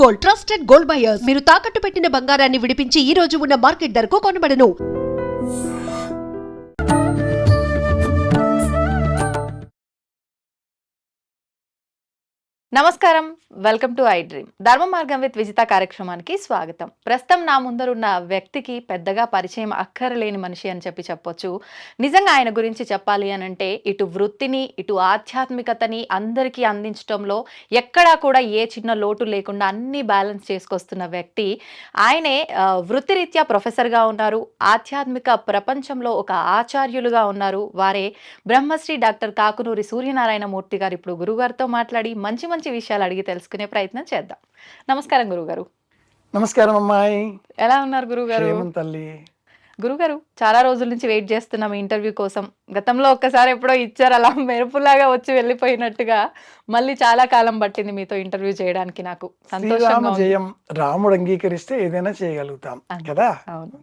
Gold, trusted gold buyers. మీరు తాకట్టు పెట్టిన బంగారాన్ని విడిపించి ఈ రోజు ఉన్న మార్కెట్ ధరకు కొనబడను. నమస్కారం, వెల్కమ్ టు ఐ డ్రీమ్. ధర్మ మార్గం విత్ విజిత కార్యక్రమానికి స్వాగతం. ప్రస్తుతం నా ముందరున్న వ్యక్తికి పెద్దగా పరిచయం అక్కరలేని మనిషి అని చెప్పొచ్చు. నిజంగా ఆయన గురించి చెప్పాలి అని అంటే ఇటు వృత్తిని ఇటు ఆధ్యాత్మికతని అందరికీ అందించడంలో ఎక్కడా కూడా ఏ చిన్న లోటు లేకుండా అన్ని బ్యాలెన్స్ చేసుకొస్తున్న వ్యక్తి ఆయనే. వృత్తిరీత్యా ప్రొఫెసర్గా ఉన్నారు, ఆధ్యాత్మిక ప్రపంచంలో ఒక ఆచార్యులుగా ఉన్నారు. వారే బ్రహ్మశ్రీ డాక్టర్ కాకునూరి సూర్యనారాయణ మూర్తి గారు. ఇప్పుడు గురుగారితో మాట్లాడి మంచి మంచి విషయాలు అడిగి తెలుసుకునే ప్రయత్నం చేద్దాం. నమస్కారం గురుగారు. నమస్కారం అమ్మాయి, ఎలా ఉన్నారు గురుగారు? తల్లి. గురుగారు, చాలా రోజుల నుంచి వెయిట్ చేస్తున్నాం ఈ ఇంటర్వ్యూ కోసం. గతంలో ఒక్కసారి ఎప్పుడో ఇచ్చారు, అలా మెరుపులాగా వచ్చి వెళ్ళిపోయినట్టుగా. మళ్ళీ చాలా కాలం పట్టింది మీతో ఇంటర్వ్యూ చేయడానికి. నాకు సంతోషంగా ఉంది. జయం, రాముడు అంగీకరిస్తే ఏదైనా చేయగలుగుతాం కదా. అవును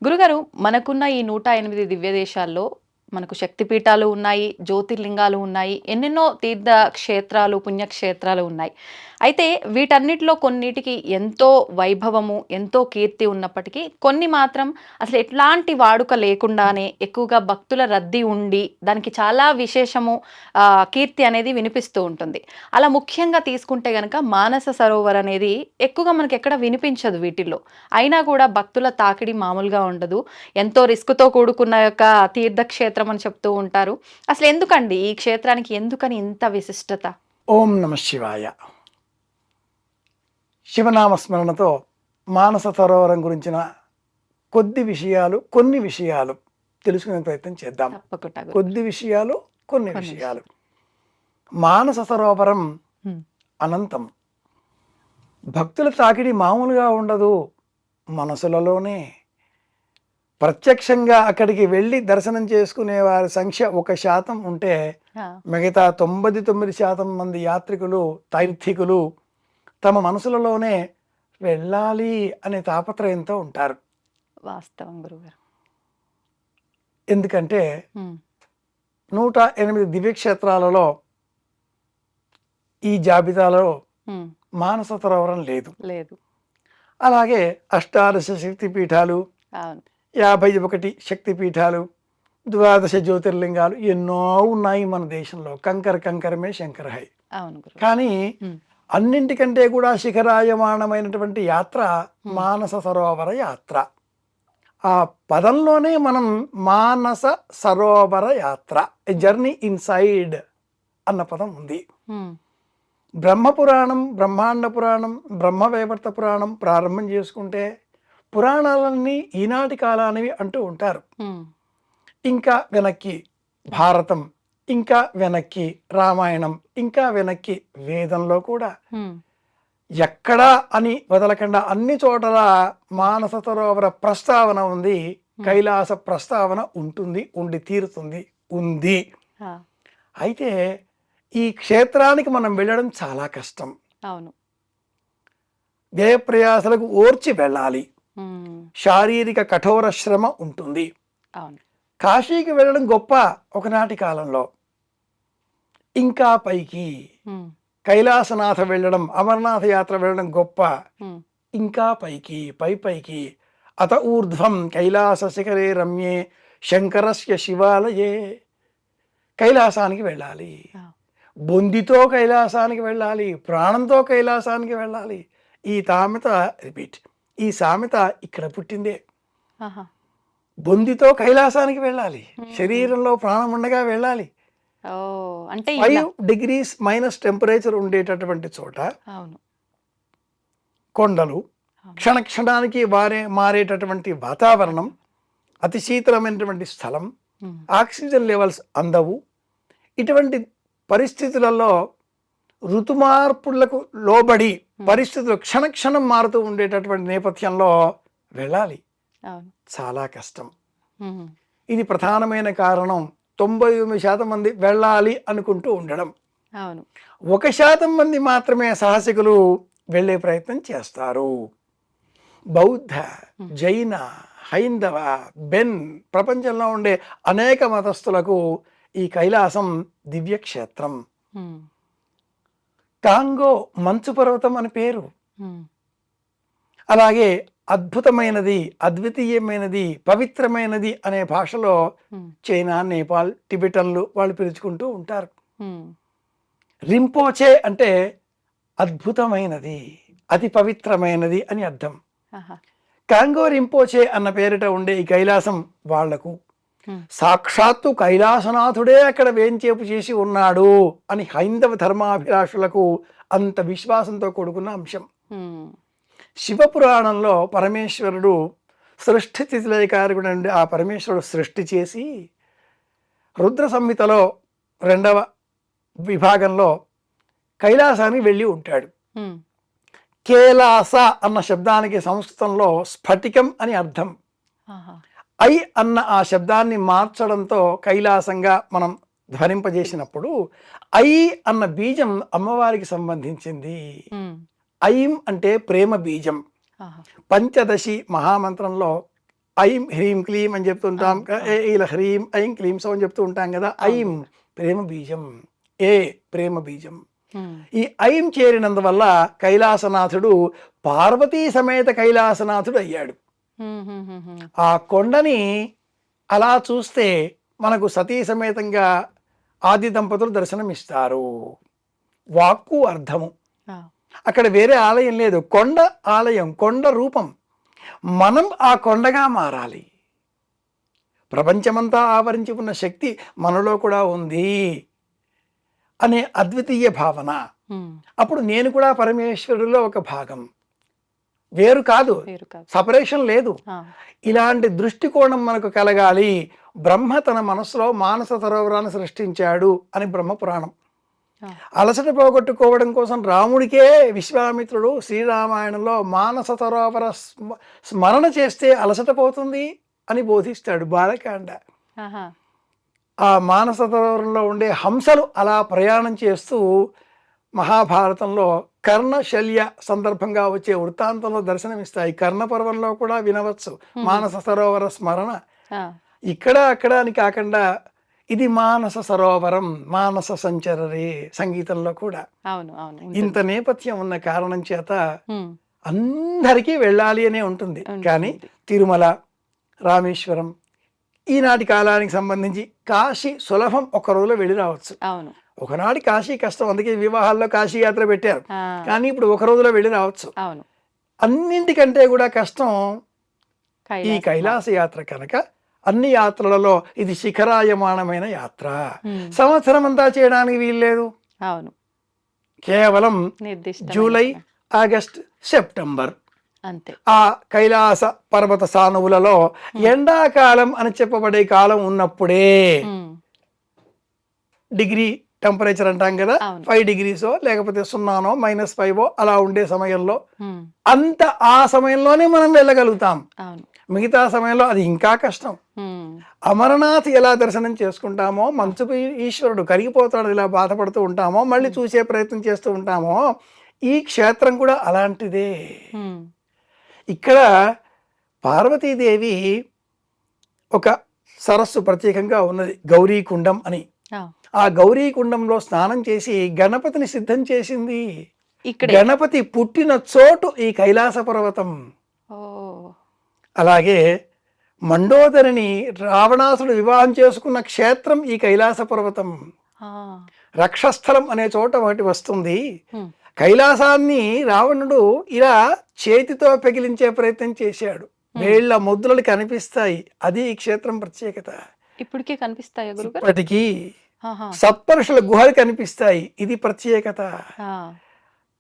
గురుగారు, మనకున్న ఈ 108 దివ్య దేశాల్లో మనకు శక్తిపీఠాలు ఉన్నాయి, జ్యోతిర్లింగాలు ఉన్నాయి, ఎన్నెన్నో తీర్థ క్షేత్రాలు, పుణ్యక్షేత్రాలు ఉన్నాయి. అయితే వీటన్నిటిలో కొన్నిటికి ఎంతో వైభవము, ఎంతో కీర్తి ఉన్నప్పటికీ కొన్ని మాత్రం అసలు ఎట్లాంటి వాడుక లేకుండానే ఎక్కువగా భక్తుల రద్దీ ఉండి దానికి చాలా విశేషము, కీర్తి అనేది వినిపిస్తూ ఉంటుంది. అలా ముఖ్యంగా తీసుకుంటే కనుక మానస సరోవర్ అనేది ఎక్కువగా మనకి ఎక్కడ వినిపించదు వీటిల్లో. అయినా కూడా భక్తుల తాకిడి మామూలుగా ఉండదు. ఎంతో రిస్క్తో కూడుకున్న యొక్క తీర్థక్షేత్రం అని చెప్తూ ఉంటారు. అసలు ఎందుకండి ఈ క్షేత్రానికి ఎందుకని ఇంత విశిష్టత? ఓం నమ శివాయ. శివనామస్మరణతో మానస సరోవరం గురించిన కొన్ని విషయాలు తెలుసుకునే ప్రయత్నం చేద్దాం. కొన్ని విషయాలు. మానస సరోవరం అనంతం. భక్తుల తాకిడి మామూలుగా ఉండదు. మనసులలోనే ప్రత్యక్షంగా అక్కడికి వెళ్ళి దర్శనం చేసుకునే వారి సంఖ్య 1% ఉంటే మిగతా 99% మంది యాత్రికులు, తీర్థికులు తమ మనసులలోనే వెళ్ళాలి అనే తాపత్రయంతో ఉంటారు. వాస్తవం గురుగారు. ఎందుకంటే 108 దివ్యక్షేత్రాలలో ఈ జాబితాలో మానస సరోవరం లేదు. అలాగే 18 శక్తిపీఠాలు, 51 శక్తిపీఠాలు, 12 జ్యోతిర్లింగాలు ఎన్నో ఉన్నాయి మన దేశంలో. కంకరమే శంకర హై. కానీ అన్నింటికంటే కూడా శిఖరాయమానమైనటువంటి యాత్ర మానస సరోవర యాత్ర. ఆ పదంలోనే మనం మానస సరోవర యాత్ర, ఎ జర్నీ ఇన్సైడ్ అన్న పదం ఉంది. బ్రహ్మపురాణం, బ్రహ్మాండ పురాణం, బ్రహ్మవైవర్త పురాణం ప్రారంభం చేసుకుంటే పురాణాలన్నీ ఈనాటి కాలానివి అంటూ ఉంటారు. ఇంకా వెనక్కి భారతం, ఇంకా వెనక్కి రామాయణం, ఇంకా వెనక్కి వేదంలో కూడా ఎక్కడా అని వదలకుండా అన్ని చోటల మానస సరోవర ప్రస్తావన ఉంది. కైలాస ప్రస్తావన ఉంటుంది, ఉండి తీరుతుంది, ఉంది. అయితే ఈ క్షేత్రానికి మనం వెళ్ళడం చాలా కష్టం. వ్యయప్రయాసలకు ఓర్చి వెళ్ళాలి. శారీరక కఠోర శ్రమ ఉంటుంది. కాశీకి వెళ్ళడం గొప్ప ఒకనాటి కాలంలో. ఇంకా పైకి కైలాసనాథ వెళ్ళడం, అమర్నాథ యాత్ర వెళ్ళడం గొప్ప. ఇంకా పైకి పైకి అత ఊర్ధ్వం కైలాస శిఖరే రమ్యే శంకరస్య శివాలయే. కైలాసానికి వెళ్ళాలి, బొందితో కైలాసానికి వెళ్ళాలి, ప్రాణంతో కైలాసానికి వెళ్ళాలి. ఈ సామెత ఇక్కడ పుట్టిందే. బొందితో కైలాసానికి వెళ్ళాలి, శరీరంలో ప్రాణం ఉండగా వెళ్ళాలి. 5 degrees మైనస్ టెంపరేచర్ ఉండేటటువంటి చోట, కొండలు, క్షణానికి మారేటటువంటి వాతావరణం, అతి శీతలమైనటువంటి స్థలం, ఆక్సిజన్ లెవెల్స్ అందవు. ఇటువంటి పరిస్థితులలో ఋతుమార్పులకు లోబడి పరిస్థితులు క్షణం మారుతూ ఉండేటటువంటి నేపథ్యంలో వెళ్ళాలి. చాలా కష్టం. ఇది ప్రధానమైన కారణం. 99% మంది వెళ్ళాలి అనుకుంటూ ఉండడం. 1% మంది మాత్రమే సాహసికులు వెళ్ళే ప్రయత్నం చేస్తారు. బౌద్ధ, జైన, హైందవ, బెన్ ప్రపంచంలో ఉండే అనేక మతస్థులకు ఈ కైలాసం దివ్యక్షేత్రం. కాంగో మంచు పర్వతం అని పేరు. అలాగే అద్భుతమైనది, అద్వితీయమైనది, పవిత్రమైనది అనే భాషలో చైనా, నేపాల్, టిబెటన్లు వాళ్ళు పిలుచుకుంటూ ఉంటారు. రింపోచే అంటే అద్భుతమైనది, అతి పవిత్రమైనది అని అర్థం. కాంగో రింపోచే అన్న పేరిట ఉండే ఈ కైలాసం వాళ్లకు సాక్షాత్తు కైలాసనాథుడే అక్కడ వేంచేపు చేసి ఉన్నాడు అని హైందవ ధర్మాభిలాషులకు అంత విశ్వాసంతో కూడుకున్న అంశం. శివపురాణంలో పరమేశ్వరుడు సృష్టి స్థితిలయకారకుడు నుండి ఆ పరమేశ్వరుడు సృష్టి చేసి రుద్ర సంహితలో 2వ విభాగంలో కైలాసానికి వెళ్ళి ఉంటాడు. కేలాస అన్న శబ్దానికి సంస్కృతంలో స్ఫటికం అని అర్థం. ఐ అన్న ఆ శబ్దాన్ని మార్చడంతో కైలాసంగా మనం ధ్వనింపజేసినప్పుడు ఐ అన్న బీజం అమ్మవారికి సంబంధించింది. ఐం అంటే ప్రేమ బీజం. పంచదశి మహామంత్రంలో ఐం హ్రీం క్లీం అని చెప్తుంటాం, ఇలా హ్రీం ఐం క్లీం సో అని చెప్తూ ఉంటాం కదా. ఐం ప్రేమ బీజం, ఏ ప్రేమ బీజం. ఈ ఐం చేరినందువల్ల కైలాసనాథుడు పార్వతీ సమేత కైలాసనాథుడు అయ్యాడు. ఆ కొండని అలా చూస్తే మనకు సతీ సమేతంగా ఆది దంపతులు దర్శనమిస్తారు. వాక్కు అర్థము. అక్కడ వేరే ఆలయం లేదు, కొండ ఆలయం, కొండ రూపం. మనం ఆ కొండగా మారాలి. ప్రపంచమంతా ఆవరించి ఉన్న శక్తి మనలో కూడా ఉంది అనే అద్వితీయ భావన. అప్పుడు నేను కూడా పరమేశ్వరులో ఒక భాగం, వేరు కాదు, సపరేషన్ లేదు. ఇలాంటి దృష్టికోణం మనకు కలగాలి. బ్రహ్మ తన మనసులో మానస సరోవరాన్ని సృష్టించాడు అని బ్రహ్మపురాణం. అలసట పోగొట్టుకోవడం కోసం రాముడికే విశ్వామిత్రుడు శ్రీరామాయణంలో మానస సరోవర స్మరణ చేస్తే అలసట పోతుంది అని బోధిస్తాడు బాలకాండ. ఆ మానస సరోవరంలో ఉండే హంసలు అలా ప్రయాణం చేస్తూ మహాభారతంలో కర్ణశల్య సందర్భంగా వచ్చే వృత్తాంతంలో దర్శనమిస్తాయి. కర్ణపర్వంలో కూడా వినవచ్చు మానస సరోవర స్మరణ. ఇక్కడ అక్కడ అని కాకుండా ఇది మానస సరోవరం, మానస సంచరరే సంగీతంలో కూడా. ఇంత నేపథ్యం ఉన్న కారణం చేత అందరికీ వెళ్ళాలి అనే ఉంటుంది. కానీ తిరుమల, రామేశ్వరం ఈనాటి కాలానికి సంబంధించి కాశీ సులభం, ఒక్క రోజులో వెళ్ళి రావచ్చు. ఒకనాటి కాశీ కష్టం, అందుకే వివాహాల్లో కాశీ యాత్ర పెట్టారు. కానీ ఇప్పుడు ఒక రోజులో వెళ్ళి రావచ్చు. అన్నింటికంటే కూడా కష్టం ఈ కైలాస యాత్ర కనుక అన్ని యాత్రలలో ఇది శిఖరాయమానమైన యాత్ర. సంవత్సరం అంతా చేయడానికి వీల్లేదు. కేవలం జూలై, ఆగస్ట్, సెప్టెంబర్ అంతే. ఆ కైలాస పర్వత సానువులలో ఎండాకాలం అని చెప్పబడే కాలం ఉన్నప్పుడే డిగ్రీ టెంపరేచర్ అంటాం కదా, 5 degrees లేకపోతే 0 -5 అలా ఉండే సమయంలో అంత ఆ సమయంలోనే మనం వెళ్ళగలుగుతాం. మిగతా సమయంలో అది ఇంకా కష్టం. అమరనాథ్ ఎలా దర్శనం చేసుకుంటామో, మంచు ఈశ్వరుడు కరిగిపోతాడు ఇలా బాధపడుతూ ఉంటామో, మళ్ళీ చూసే ప్రయత్నం చేస్తూ ఉంటామో, ఈ క్షేత్రం కూడా అలాంటిదే. ఇక్కడ పార్వతీదేవి ఒక సరస్సు ప్రత్యేకంగా ఉన్నది, గౌరీకుండం అని. ఆ గౌరీకుండంలో స్నానం చేసి గణపతిని సిద్ధం చేసింది. గణపతి పుట్టిన చోటు ఈ కైలాస పర్వతం. అలాగే మండోదరిని రావణాసుడు వివాహం చేసుకున్న క్షేత్రం ఈ కైలాస పర్వతం. రక్షస్థలం అనే చోట ఒకటి వస్తుంది. కైలాసాన్ని రావణుడు ఇలా చేతితో పెగిలించే ప్రయత్నం చేశాడు. వేళ్ల ముద్రలు కనిపిస్తాయి. అది ఈ క్షేత్రం ప్రత్యేకత. ఇప్పటికీ కనిపిస్తాయి. ఇప్పటికీ సప్తర్షుల గుహలు కనిపిస్తాయి. ఇది ప్రత్యేకత.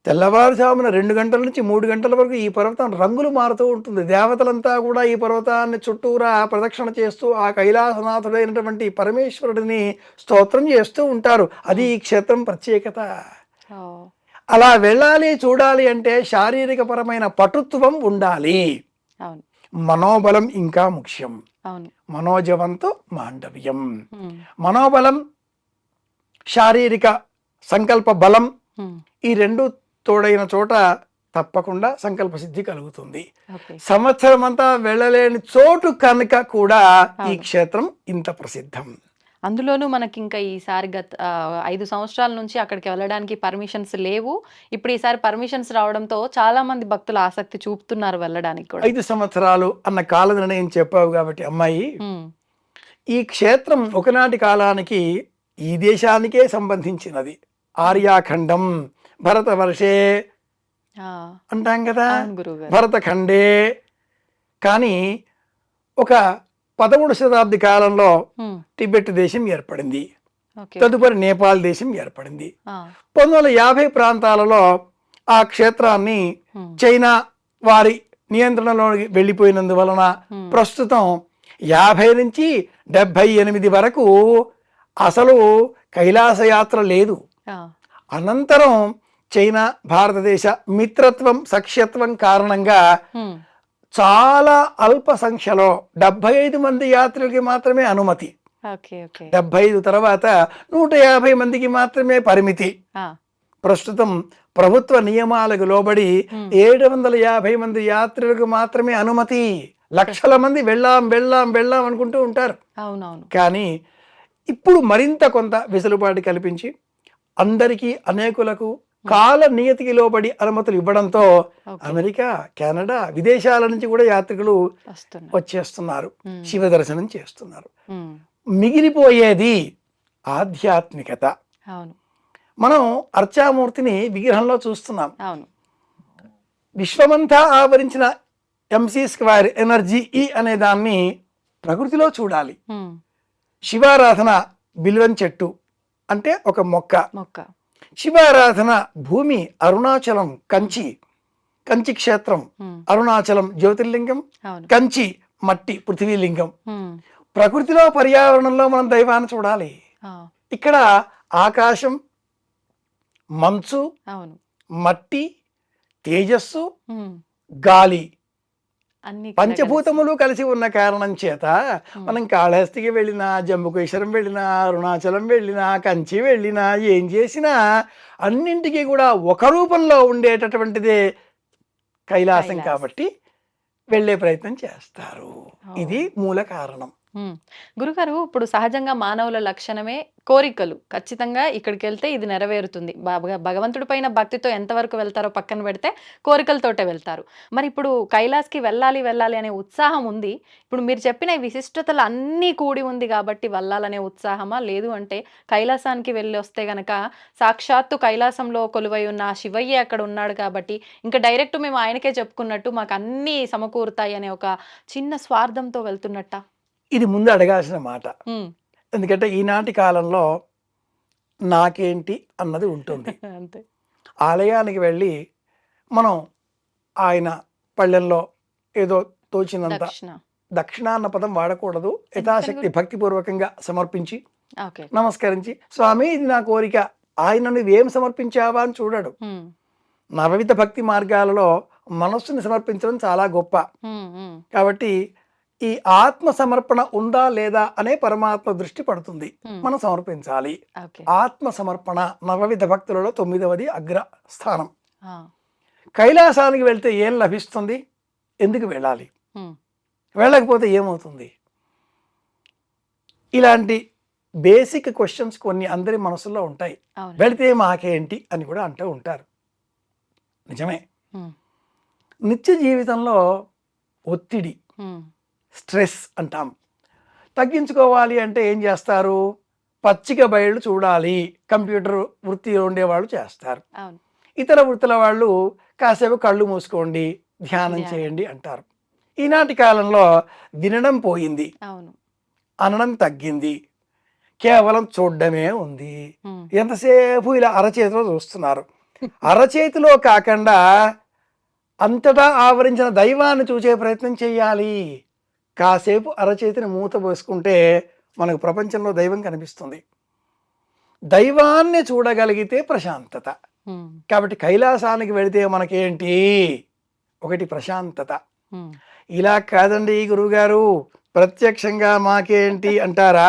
తెల్లవారుజామున 2 గంటల నుంచి 3 గంటల వరకు ఈ పర్వతం రంగులు మారుతూ ఉంటుంది. దేవతలంతా కూడా ఈ పర్వతాన్ని చుట్టూరా ప్రదక్షిణ చేస్తూ ఆ కైలాసనాథుడైనటువంటి పరమేశ్వరుడిని స్తోత్రం చేస్తూ ఉంటారు. అది ఈ క్షేత్రం ప్రత్యేకత. అలా వెళ్ళాలి, చూడాలి అంటే శారీరక పరమైన పటుత్వం ఉండాలి. మనోబలం ఇంకా ముఖ్యం. మనోజవంతో మాండవ్యం. మనోబలం, శారీరక సంకల్ప బలం, ఈ రెండు తోడైన చోట తప్పకుండా సంకల్ప సిద్ధి కలుగుతుంది. సంవత్సరం అంతా వెళ్ళలేని చోటు కనుక కూడా ఈ క్షేత్రం ఇంత ప్రసిద్ధం. అందులోనూ మనకి ఇంకా ఈసారి 5 సంవత్సరాల నుంచి అక్కడికి వెళ్ళడానికి పర్మిషన్స్ లేవు. ఇప్పుడు ఈసారి పర్మిషన్స్ రావడంతో చాలా మంది భక్తులు ఆసక్తి చూపుతున్నారు వెళ్ళడానికి కూడా. 5 సంవత్సరాలు అన్న కాల నిర్ణయం చెప్పావు కాబట్టి అమ్మాయి, ఈ క్షేత్రం ఒకనాటి కాలానికి ఈ దేశానికే సంబంధించినది. ఆర్యాఖండం భరతవర్షే అంటాం కదా, భరతఖండే. కానీ ఒక 13వ శతాబ్ది కాలంలో టిబెట్ దేశం ఏర్పడింది, తదుపరి నేపాల్ దేశం ఏర్పడింది. 1950 ప్రాంతాలలో ఆ క్షేత్రాన్ని చైనా వారి నియంత్రణలోకి వెళ్ళిపోయినందువలన ప్రస్తుతం 50 నుంచి 78 వరకు అసలు కైలాస యాత్ర లేదు. అనంతరం చైనా భారతదేశ మిత్రత్వం సఖ్యత్వం కారణంగా చాలా అల్ప సంఖ్యలో 75 మంది యాత్రికులకి మాత్రమే అనుమతి. 75 తర్వాత 150 మందికి మాత్రమే పరిమితి. ప్రస్తుతం ప్రభుత్వ నియమాలకు లోబడి 750 మంది యాత్రికులకు మాత్రమే అనుమతి. లక్షల మంది వెళ్ళాం అనుకుంటూ ఉంటారు. కానీ ఇప్పుడు మరింత కొంత వెసులుబాటు కల్పించి అందరికీ అనేకులకు కాల నియతికి లోబడి అనుమతులు ఇవ్వడంతో అమెరికా, కెనడా, విదేశాల నుంచి కూడా యాత్రికులు వచ్చేస్తున్నారు, శివ దర్శనం చేస్తున్నారు. మిగిలిపోయేది ఆధ్యాత్మికత. మనం అర్చామూర్తిని విగ్రహంలో చూస్తున్నాం. విశ్వమంతా ఆవరించిన MC² ఎనర్జీ ఈ అనే దాన్ని ప్రకృతిలో చూడాలి. శివారాధన బిల్వం చెట్టు అంటే ఒక మొక్క. శివారాధన భూమి అరుణాచలం, కంచి క్షేత్రం, అరుణాచలం జ్యోతిర్లింగం, కంచి మట్టి పృథ్వీలింగం. ప్రకృతిలో పర్యావరణంలో మనం దైవాన్ని చూడాలి. ఇక్కడ ఆకాశం, మంచు, మట్టి, తేజస్సు, గాలి, పంచభూతములు కలిసి ఉన్న కారణం చేత మనం కాళహస్తికి వెళ్ళినా, జంబుకేశ్వరం వెళ్ళినా, అరుణాచలం వెళ్ళినా, కంచి వెళ్ళినా, ఏం చేసినా అన్నింటికీ కూడా ఒక రూపంలో ఉండేటటువంటిదే కైలాసం కాబట్టి వెళ్ళే ప్రయత్నం చేస్తారు. ఇది మూల కారణం. గురుగారు, ఇప్పుడు సహజంగా మానవుల లక్షణమే కోరికలు. ఖచ్చితంగా ఇక్కడికి వెళ్తే ఇది నెరవేరుతుంది. భగవంతుడి పైన భక్తితో ఎంతవరకు వెళ్తారో పక్కన పెడితే కోరికలతోటే వెళ్తారు. మరి ఇప్పుడు కైలాస్కి వెళ్ళాలి అనే ఉత్సాహం ఉంది. ఇప్పుడు మీరు చెప్పిన విశిష్టతలు అన్నీ కూడి ఉంది కాబట్టి వెళ్ళాలనే ఉత్సాహమా, లేదు అంటే కైలాసానికి వెళ్ళి వస్తే గనక సాక్షాత్తు కైలాసంలో కొలువై ఉన్న శివయ్య అక్కడ ఉన్నాడు కాబట్టి ఇంకా డైరెక్ట్ మేము ఆయనకే చెప్పుకున్నట్టు మాకు అన్నీ సమకూరుతాయి అనే ఒక చిన్న స్వార్థంతో వెళ్తున్నట్ట? ఇది ముందు అడగాల్సిన మాట. ఎందుకంటే ఈనాటి కాలంలో నాకేంటి అన్నది ఉంటుంది. ఆలయానికి వెళ్ళి మనం ఆయన పళ్ళెల్లో ఏదో తోచినంత, దక్షిణ అన్న పదం వాడకూడదు, యథాశక్తి భక్తిపూర్వకంగా సమర్పించి నమస్కరించి, స్వామి ఇది నా కోరిక, ఆయన నువ్వేం సమర్పించావా అని చూడడు. నవవిధ భక్తి మార్గాలలో మనస్సుని సమర్పించడం చాలా గొప్ప. కాబట్టి ఈ ఆత్మ సమర్పణ ఉందా లేదా అనే పరమాత్మ దృష్టి పడుతుంది. మనం సమర్పించాలి. ఆత్మ సమర్పణ నవవిధ భక్తులలో 9వది అగ్ర స్థానం. కైలాసానికి వెళ్తే ఏం లభిస్తుంది? ఎందుకు వెళ్ళాలి? వెళ్ళకపోతే ఏమవుతుంది? ఇలాంటి బేసిక్ క్వశ్చన్స్ కొన్ని అందరి మనసులో ఉంటాయి. వెళితే మాకేంటి అని కూడా అంటూ ఉంటారు. నిజమే. నిత్య జీవితంలో ఒత్తిడి, స్ట్రెస్ అంటాం. తగ్గించుకోవాలి అంటే ఏం చేస్తారు? పచ్చిక బయళ్ళు చూడాలి, కంప్యూటర్ వృత్తిలో ఉండేవాళ్ళు చేస్తారు. ఇతర వృత్తుల వాళ్ళు కాసేపు కళ్ళు మూసుకోండి, ధ్యానం చేయండి అంటారు. ఈనాటి కాలంలో వినడం పోయింది, అనడం తగ్గింది, కేవలం చూడడమే ఉంది. ఎంతసేపు ఇలా అరచేతిలో చూస్తున్నారు. అరచేతిలో కాకుండా అంతటా ఆవరించిన దైవాన్ని చూసే ప్రయత్నం చేయాలి. కాసేపు అరచేతిని మూత పోసుకుంటే మనకు ప్రపంచంలో దైవం కనిపిస్తుంది. దైవాన్ని చూడగలిగితే ప్రశాంతత. కాబట్టి కైలాసానికి వెళితే మనకేంటి? ఒకటి ప్రశాంతత. ఇలా కాదండి గురువుగారు, ప్రత్యక్షంగా మాకేంటి అంటారా?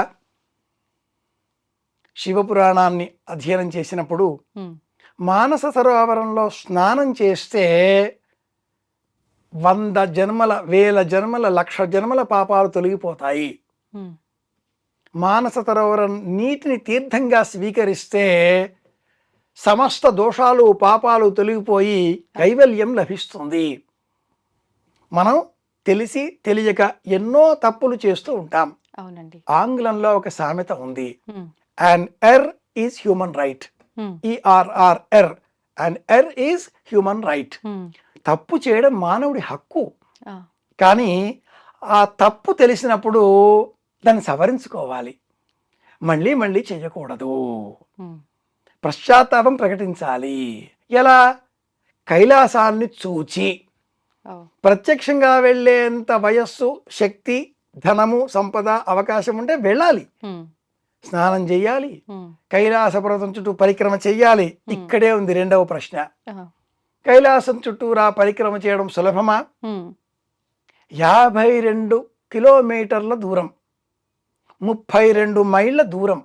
శివపురాణాన్ని అధ్యయనం చేసినప్పుడు మానస సరోవరంలో స్నానం చేస్తే 100 జన్మల, 1000 జన్మల, 1,00,000 జన్మల పాపాలు తొలగిపోతాయి. మానస సరోవరం నీటిని తీర్థంగా స్వీకరిస్తే సమస్త దోషాలు పాపాలు తొలగిపోయి కైవల్యం లభిస్తుంది. మనం తెలిసి తెలియక ఎన్నో తప్పులు చేస్తూ ఉంటాం. అవునండి. ఆంగ్లంలో ఒక సామెత ఉంది, an err is human right. ERR, an err is human right. తప్పు చేయడం మానవుడి హక్కు. కానీ ఆ తప్పు తెలిసినప్పుడు దాన్ని సవరించుకోవాలి, మళ్ళీ మళ్ళీ చేయకూడదు, పశ్చాత్తాపం ప్రకటించాలి. ఎలా? కైలాసాన్ని చూచి ప్రత్యక్షంగా వెళ్ళేంత వయస్సు, శక్తి, ధనము, సంపద, అవకాశం ఉంటే వెళ్ళాలి, స్నానం చెయ్యాలి, కైలాస పర్వతం చుట్టూ పరిక్రమ చెయ్యాలి. ఇక్కడే ఉంది రెండవ ప్రశ్న. కైలాసం చుట్టూరా పరిక్రమ చేయడం సులభమా? 52 కిలోమీటర్ల దూరం, 32 మైళ్ళ దూరం.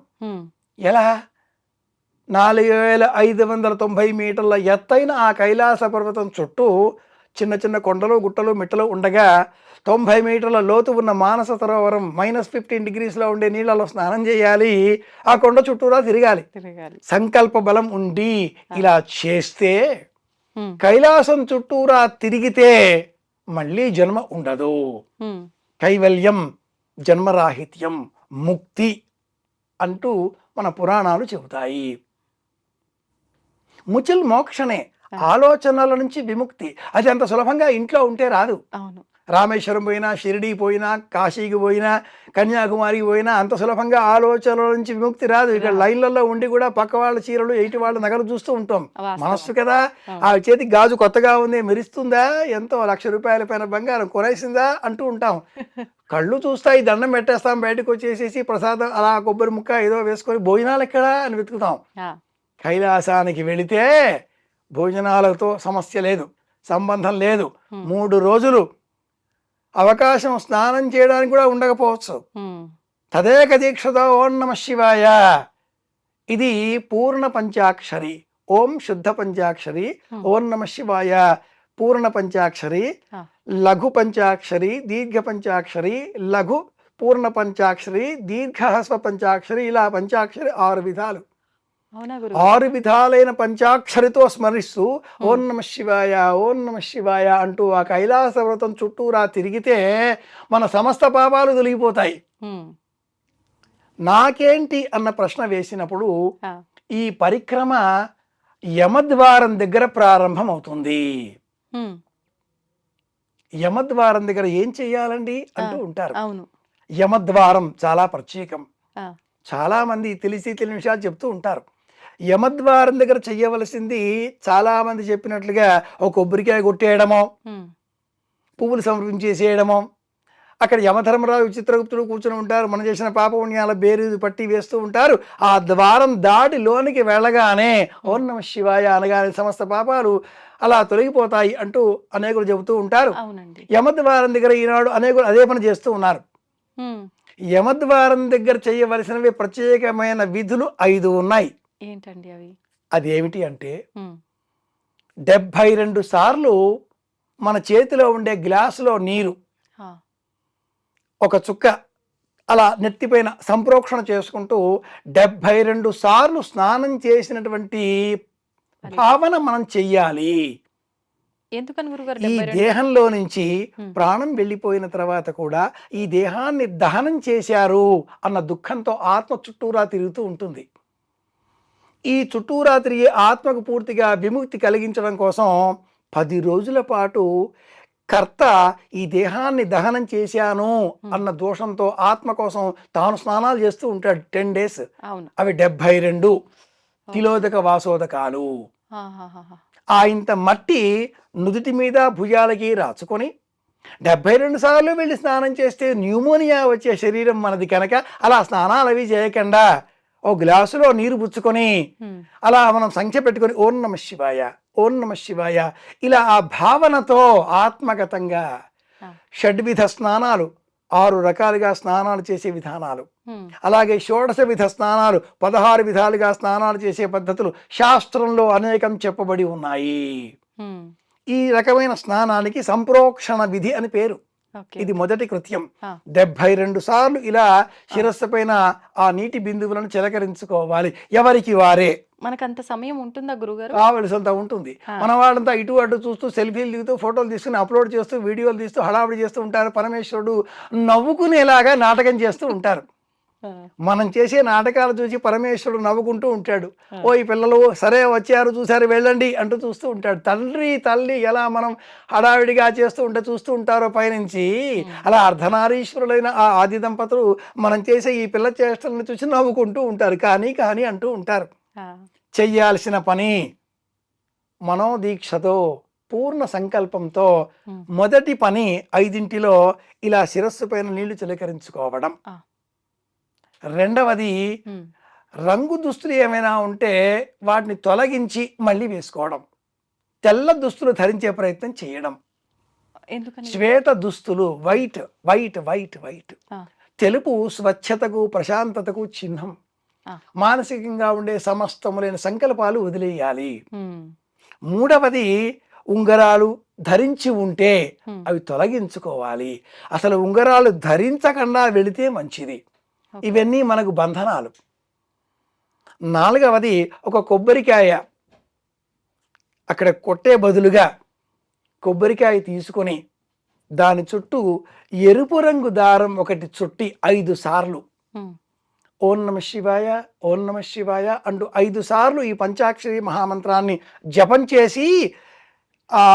ఎలా? 4590 మీటర్ల ఎత్తైన ఆ కైలాస పర్వతం చుట్టూ చిన్న చిన్న కొండలు, గుట్టలు, మిట్టలు ఉండగా 90 మీటర్ల లోతు ఉన్న మానస సరోవరం -15 డిగ్రీస్లో ఉండే నీళ్ళలో స్నానం చేయాలి, ఆ కొండ చుట్టూరా తిరగాలి. సంకల్ప బలం ఉండి ఇలా చేస్తే కైలాసం చుట్టూరా తిరిగితే మళ్ళీ జన్మ ఉండదు. కైవల్యం, జన్మరాహిత్యం, ముక్తి అంటూ మన పురాణాలు చెబుతాయి. ముచిల్ మోక్షనే, ఆలోచనల నుంచి విముక్తి. అది అంత సులభంగా ఇంట్లో ఉంటే రాదు. రామేశ్వరం పోయినా, షిరిడి పోయినా, కాశీకి పోయినా, కన్యాకుమారికి పోయినా అంత సులభంగా ఆలోచనల నుంచి విముక్తి రాదు. ఇక్కడ లైన్లలో ఉండి కూడా పక్క వాళ్ళ చీరలు, ఎయిటి వాళ్ళ నగలు చూస్తూ ఉంటాం. మనస్సు కదా, ఆ చేతి గాజు కొత్తగా ఉంది, మెరుస్తుందా, ఎంతో ₹1,00,000 పైన బంగారం కొనేసిందా అంటూ ఉంటాం. కళ్ళు చూస్తాయి, దండం పెట్టేస్తాం, బయటకు వచ్చేసేసి ప్రసాదం అలా కొబ్బరి ముక్క ఏదో వేసుకొని భోజనాలు ఎక్కడా అని వెతుకుతాం. కైలాసానికి వెళితే భోజనాలతో సమస్య లేదు, సంబంధం లేదు. 3 రోజులు అవకాశం స్నానం చేయడానికి కూడా ఉండకపోవచ్చు. తదేక దీక్షతో ఓం నమ శివాయ. ఇది పూర్ణ పంచాక్షరి. ఓం శుద్ధ పంచాక్షరి, ఓం నమ శివాయ పూర్ణ పంచాక్షరి, లఘు పంచాక్షరి, దీర్ఘ పంచాక్షరి, లఘు పూర్ణ పంచాక్షరి, దీర్ఘ హ్రస్వ పంచాక్షరి, ఇలా పంచాక్షరి 6 విధాలు. 6 విధాలైన పంచాక్షరితో స్మరిస్తూ ఓం నమ శివాయ, ఓం నమ శివాయ అంటూ ఆ కైలాస వ్రతం చుట్టూరా తిరిగితే మన సమస్త పాపాలు తొలగిపోతాయి. నాకేంటి అన్న ప్రశ్న వేసినప్పుడు ఈ పరిక్రమ యమద్వారం దగ్గర ప్రారంభం అవుతుంది. యమద్వారం దగ్గర ఏం చెయ్యాలండి అంటూ ఉంటారు. యమద్వారం చాలా ప్రత్యేకం. చాలా మంది తెలిసి తెలియని విషయాలు చెప్తూ ఉంటారు. యమద్వారం దగ్గర చెయ్యవలసింది చాలా మంది చెప్పినట్లుగా ఒక కొబ్బరికాయ కొట్టేయడమో, పువ్వులు సమర్పించేసేయడమో, అక్కడ యమధర్మరాజు, చిత్రగుప్తుడు కూర్చొని ఉంటారు, మనం చేసిన పాపపుణ్యాల బేరీజు పట్టి వేస్తూ ఉంటారు. ఆ ద్వారం దాటి లోనికి వెళ్ళగానే ఓం నమ శివాయ అనగానే సమస్త పాపాలు అలా తొలగిపోతాయి అంటూ అనేకులు చెబుతూ ఉంటారు. యమద్వారం దగ్గర ఈనాడు అనేకులు అదే పని చేస్తూ ఉన్నారు. యమద్వారం దగ్గర చేయవలసినవి ప్రత్యేకమైన విధులు 5 ఉన్నాయి. ఏంటండి అవి? అదేమిటి అంటే 72 సార్లు మన చేతిలో ఉండే గ్లాసులో నీరు ఒక చుక్క అలా నెత్తిపైన సంప్రోక్షణ చేసుకుంటూ 72 సార్లు స్నానం చేసినటువంటి భావన మనం చెయ్యాలి. ఎందుకని గురుగారు? ఈ దేహంలో నుంచి ప్రాణం వెళ్ళిపోయిన తర్వాత కూడా ఈ దేహాన్ని దహనం చేశారు అన్న దుఃఖంతో ఆత్మ చుట్టూరా తిరుగుతూ ఉంటుంది. ఈ చుట్టూరా తిరిగి ఆత్మకు పూర్తిగా విముక్తి కలిగించడం కోసం 10 రోజుల పాటు కర్త ఈ దేహాన్ని దహనం చేశాను అన్న దోషంతో ఆత్మ కోసం తాను స్నానాలు చేస్తూ ఉంటాడు 10 డేస్. అవి 72 తిలోదక వాసోదకాలు. ఇంత మట్టి నుదుటి మీద భుజాలకి రాచుకొని 72 సార్లు వెళ్ళి స్నానం చేస్తే న్యూమోనియా వచ్చే శరీరం మనది కనుక అలా స్నానాలు అవి చేయకుండా ఓ గ్లాసులో నీరు పుచ్చుకొని అలా మనం సంఖ్య పెట్టుకొని ఓం నమ శివాయ, ఓం నమ శివాయ ఇలా ఆ భావనతో ఆత్మగతంగా 6 విధ స్నానాలు, 6 రకాలుగా స్నానాలు చేసే విధానాలు, అలాగే 16 విధ స్నానాలు, 16 విధాలుగా స్నానాలు చేసే పద్ధతులు శాస్త్రంలో అనేకం చెప్పబడి ఉన్నాయి. ఈ రకమైన స్నానానికి సంప్రోక్షణ విధి అని పేరు. ఓకే. ఇది మొదటి కృత్యం. ఆ. 72 సార్లు ఇలా శిరస్సు పైన ఆ నీటి బిందువులను చిలకరించుకోవాలి, ఎవరికి వారే. మనకంత సమయం ఉంటుందా గురుగారు? కావలసినంత ఉంటుంది. మన వాళ్ళంతా ఇటు అటు చూస్తూ సెల్ఫీలు దిగుతూ ఫోటోలు తీసుకుని అప్లోడ్ చేస్తూ వీడియోలు తీస్తూ హడావిడి చేస్తూ ఉంటారు. పరమేశ్వరుడు నవ్వుకునేలాగా నాటకం చేస్తూ ఉంటారు. మనం చేసే నాటకాలు చూసి పరమేశ్వరుడు నవ్వుకుంటూ ఉంటాడు. ఓ ఈ పిల్లలు సరే వచ్చారు చూసారు వెళ్ళండి అంటూ చూస్తూ ఉంటాడు. తండ్రి తల్లి ఎలా మనం హడావిడిగా చేస్తూ ఉంటే చూస్తూ ఉంటారో పైనుంచి, అలా అర్ధనారీశ్వరులైన ఆ ఆది దంపతులు మనం చేసే ఈ పిల్ల చేష్టలను చూసి నవ్వుకుంటూ ఉంటారు. కానీ కానీ అంటూ ఉంటారు. చెయ్యాల్సిన పని మనోదీక్షతో పూర్ణ సంకల్పంతో మొదటి పని 5 ఇలా శిరస్సు పైన నీళ్లు చిలకరించుకోవడం. రెండవది రంగు దుస్తులు ఏమైనా ఉంటే వాటిని తొలగించి మళ్ళీ వేసుకోవడం. తెల్ల దుస్తులు ధరించే ప్రయత్నం చేయడం. శ్వేత దుస్తులు వైట్ వైట్ వైట్ వైట్. తెలుపు స్వచ్ఛతకు ప్రశాంతతకు చిహ్నం. మానసికంగా ఉండే సమస్తములైన సంకల్పాలు వదిలేయాలి. మూడవది ఉంగరాలు ధరించి ఉంటే అవి తొలగించుకోవాలి. అసలు ఉంగరాలు ధరించకుండా వెళితే మంచిది. ఇవన్నీ మనకు బంధనాలు. నాలుగవది ఒక కొబ్బరికాయ అక్కడ కొట్టే బదులుగా కొబ్బరికాయ తీసుకొని దాని చుట్టూ ఎరుపు రంగు దారం ఒకటి చుట్టి 5 సార్లు ఓం నమ శివాయ ఓం నమ శివాయ అంటూ 5 సార్లు ఈ పంచాక్షరి మహామంత్రాన్ని జపం చేసి ఆ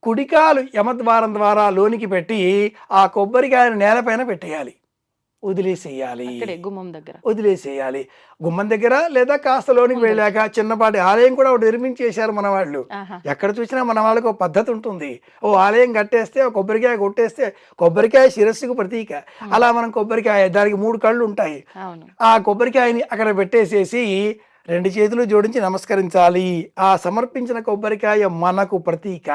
కుడికాలు యమద్వారం ద్వారా లోనికి పెట్టి ఆ కొబ్బరికాయను నేలపైన పెట్టేయాలి, వదిలేసేయాలి. వదిలేసేయాలి గుమ్మం దగ్గర, లేదా కాస్త లోనికి వెళ్ళాక చిన్నపాటి ఆలయం కూడా ఒకటి నిర్మించేశారు మన వాళ్ళు. ఎక్కడ చూసినా మన వాళ్ళకి ఒక పద్ధతి ఉంటుంది. ఓ ఆలయం కట్టేస్తే ఒక కొబ్బరికాయ కొట్టేస్తే, కొబ్బరికాయ శిరస్సుకు ప్రతీక. అలా మనం కొబ్బరికాయ దానికి 3 కళ్ళు ఉంటాయి. ఆ కొబ్బరికాయని అక్కడ పెట్టేసేసి 2 చేతులు జోడించి నమస్కరించాలి. ఆ సమర్పించిన కొబ్బరికాయ మనకు ప్రతీక.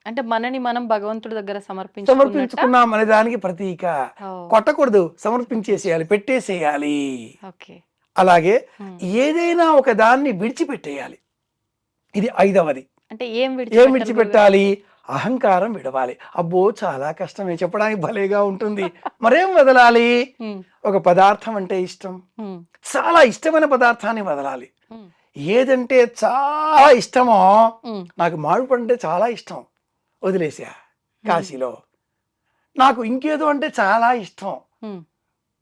అంటే మనని మనం భగవంతుడి దగ్గర సమర్పించుకున్నాం అనే దానికి ప్రతీక. కొట్టకూడదు, సమర్పించేసేయాలి, పెట్టేసేయాలి. అలాగే ఏదైనా ఒక దాన్ని విడిచిపెట్టేయాలి. ఇది 5వది. అంటే ఏం విడిచిపెట్టాలి? అహంకారం విడవాలి. అబ్బో చాలా కష్టమే, చెప్పడానికి భలేగా ఉంటుంది. మరేం వదలాలి? ఒక పదార్థం అంటే ఇష్టం, చాలా ఇష్టమైన పదార్థాన్ని వదలాలి. ఏదంటే చాలా ఇష్టమో, నాకు మామిడి పండు అంటే చాలా ఇష్టం, వదిలేసా కాశీలో. నాకు ఇంకేదో అంటే చాలా ఇష్టం,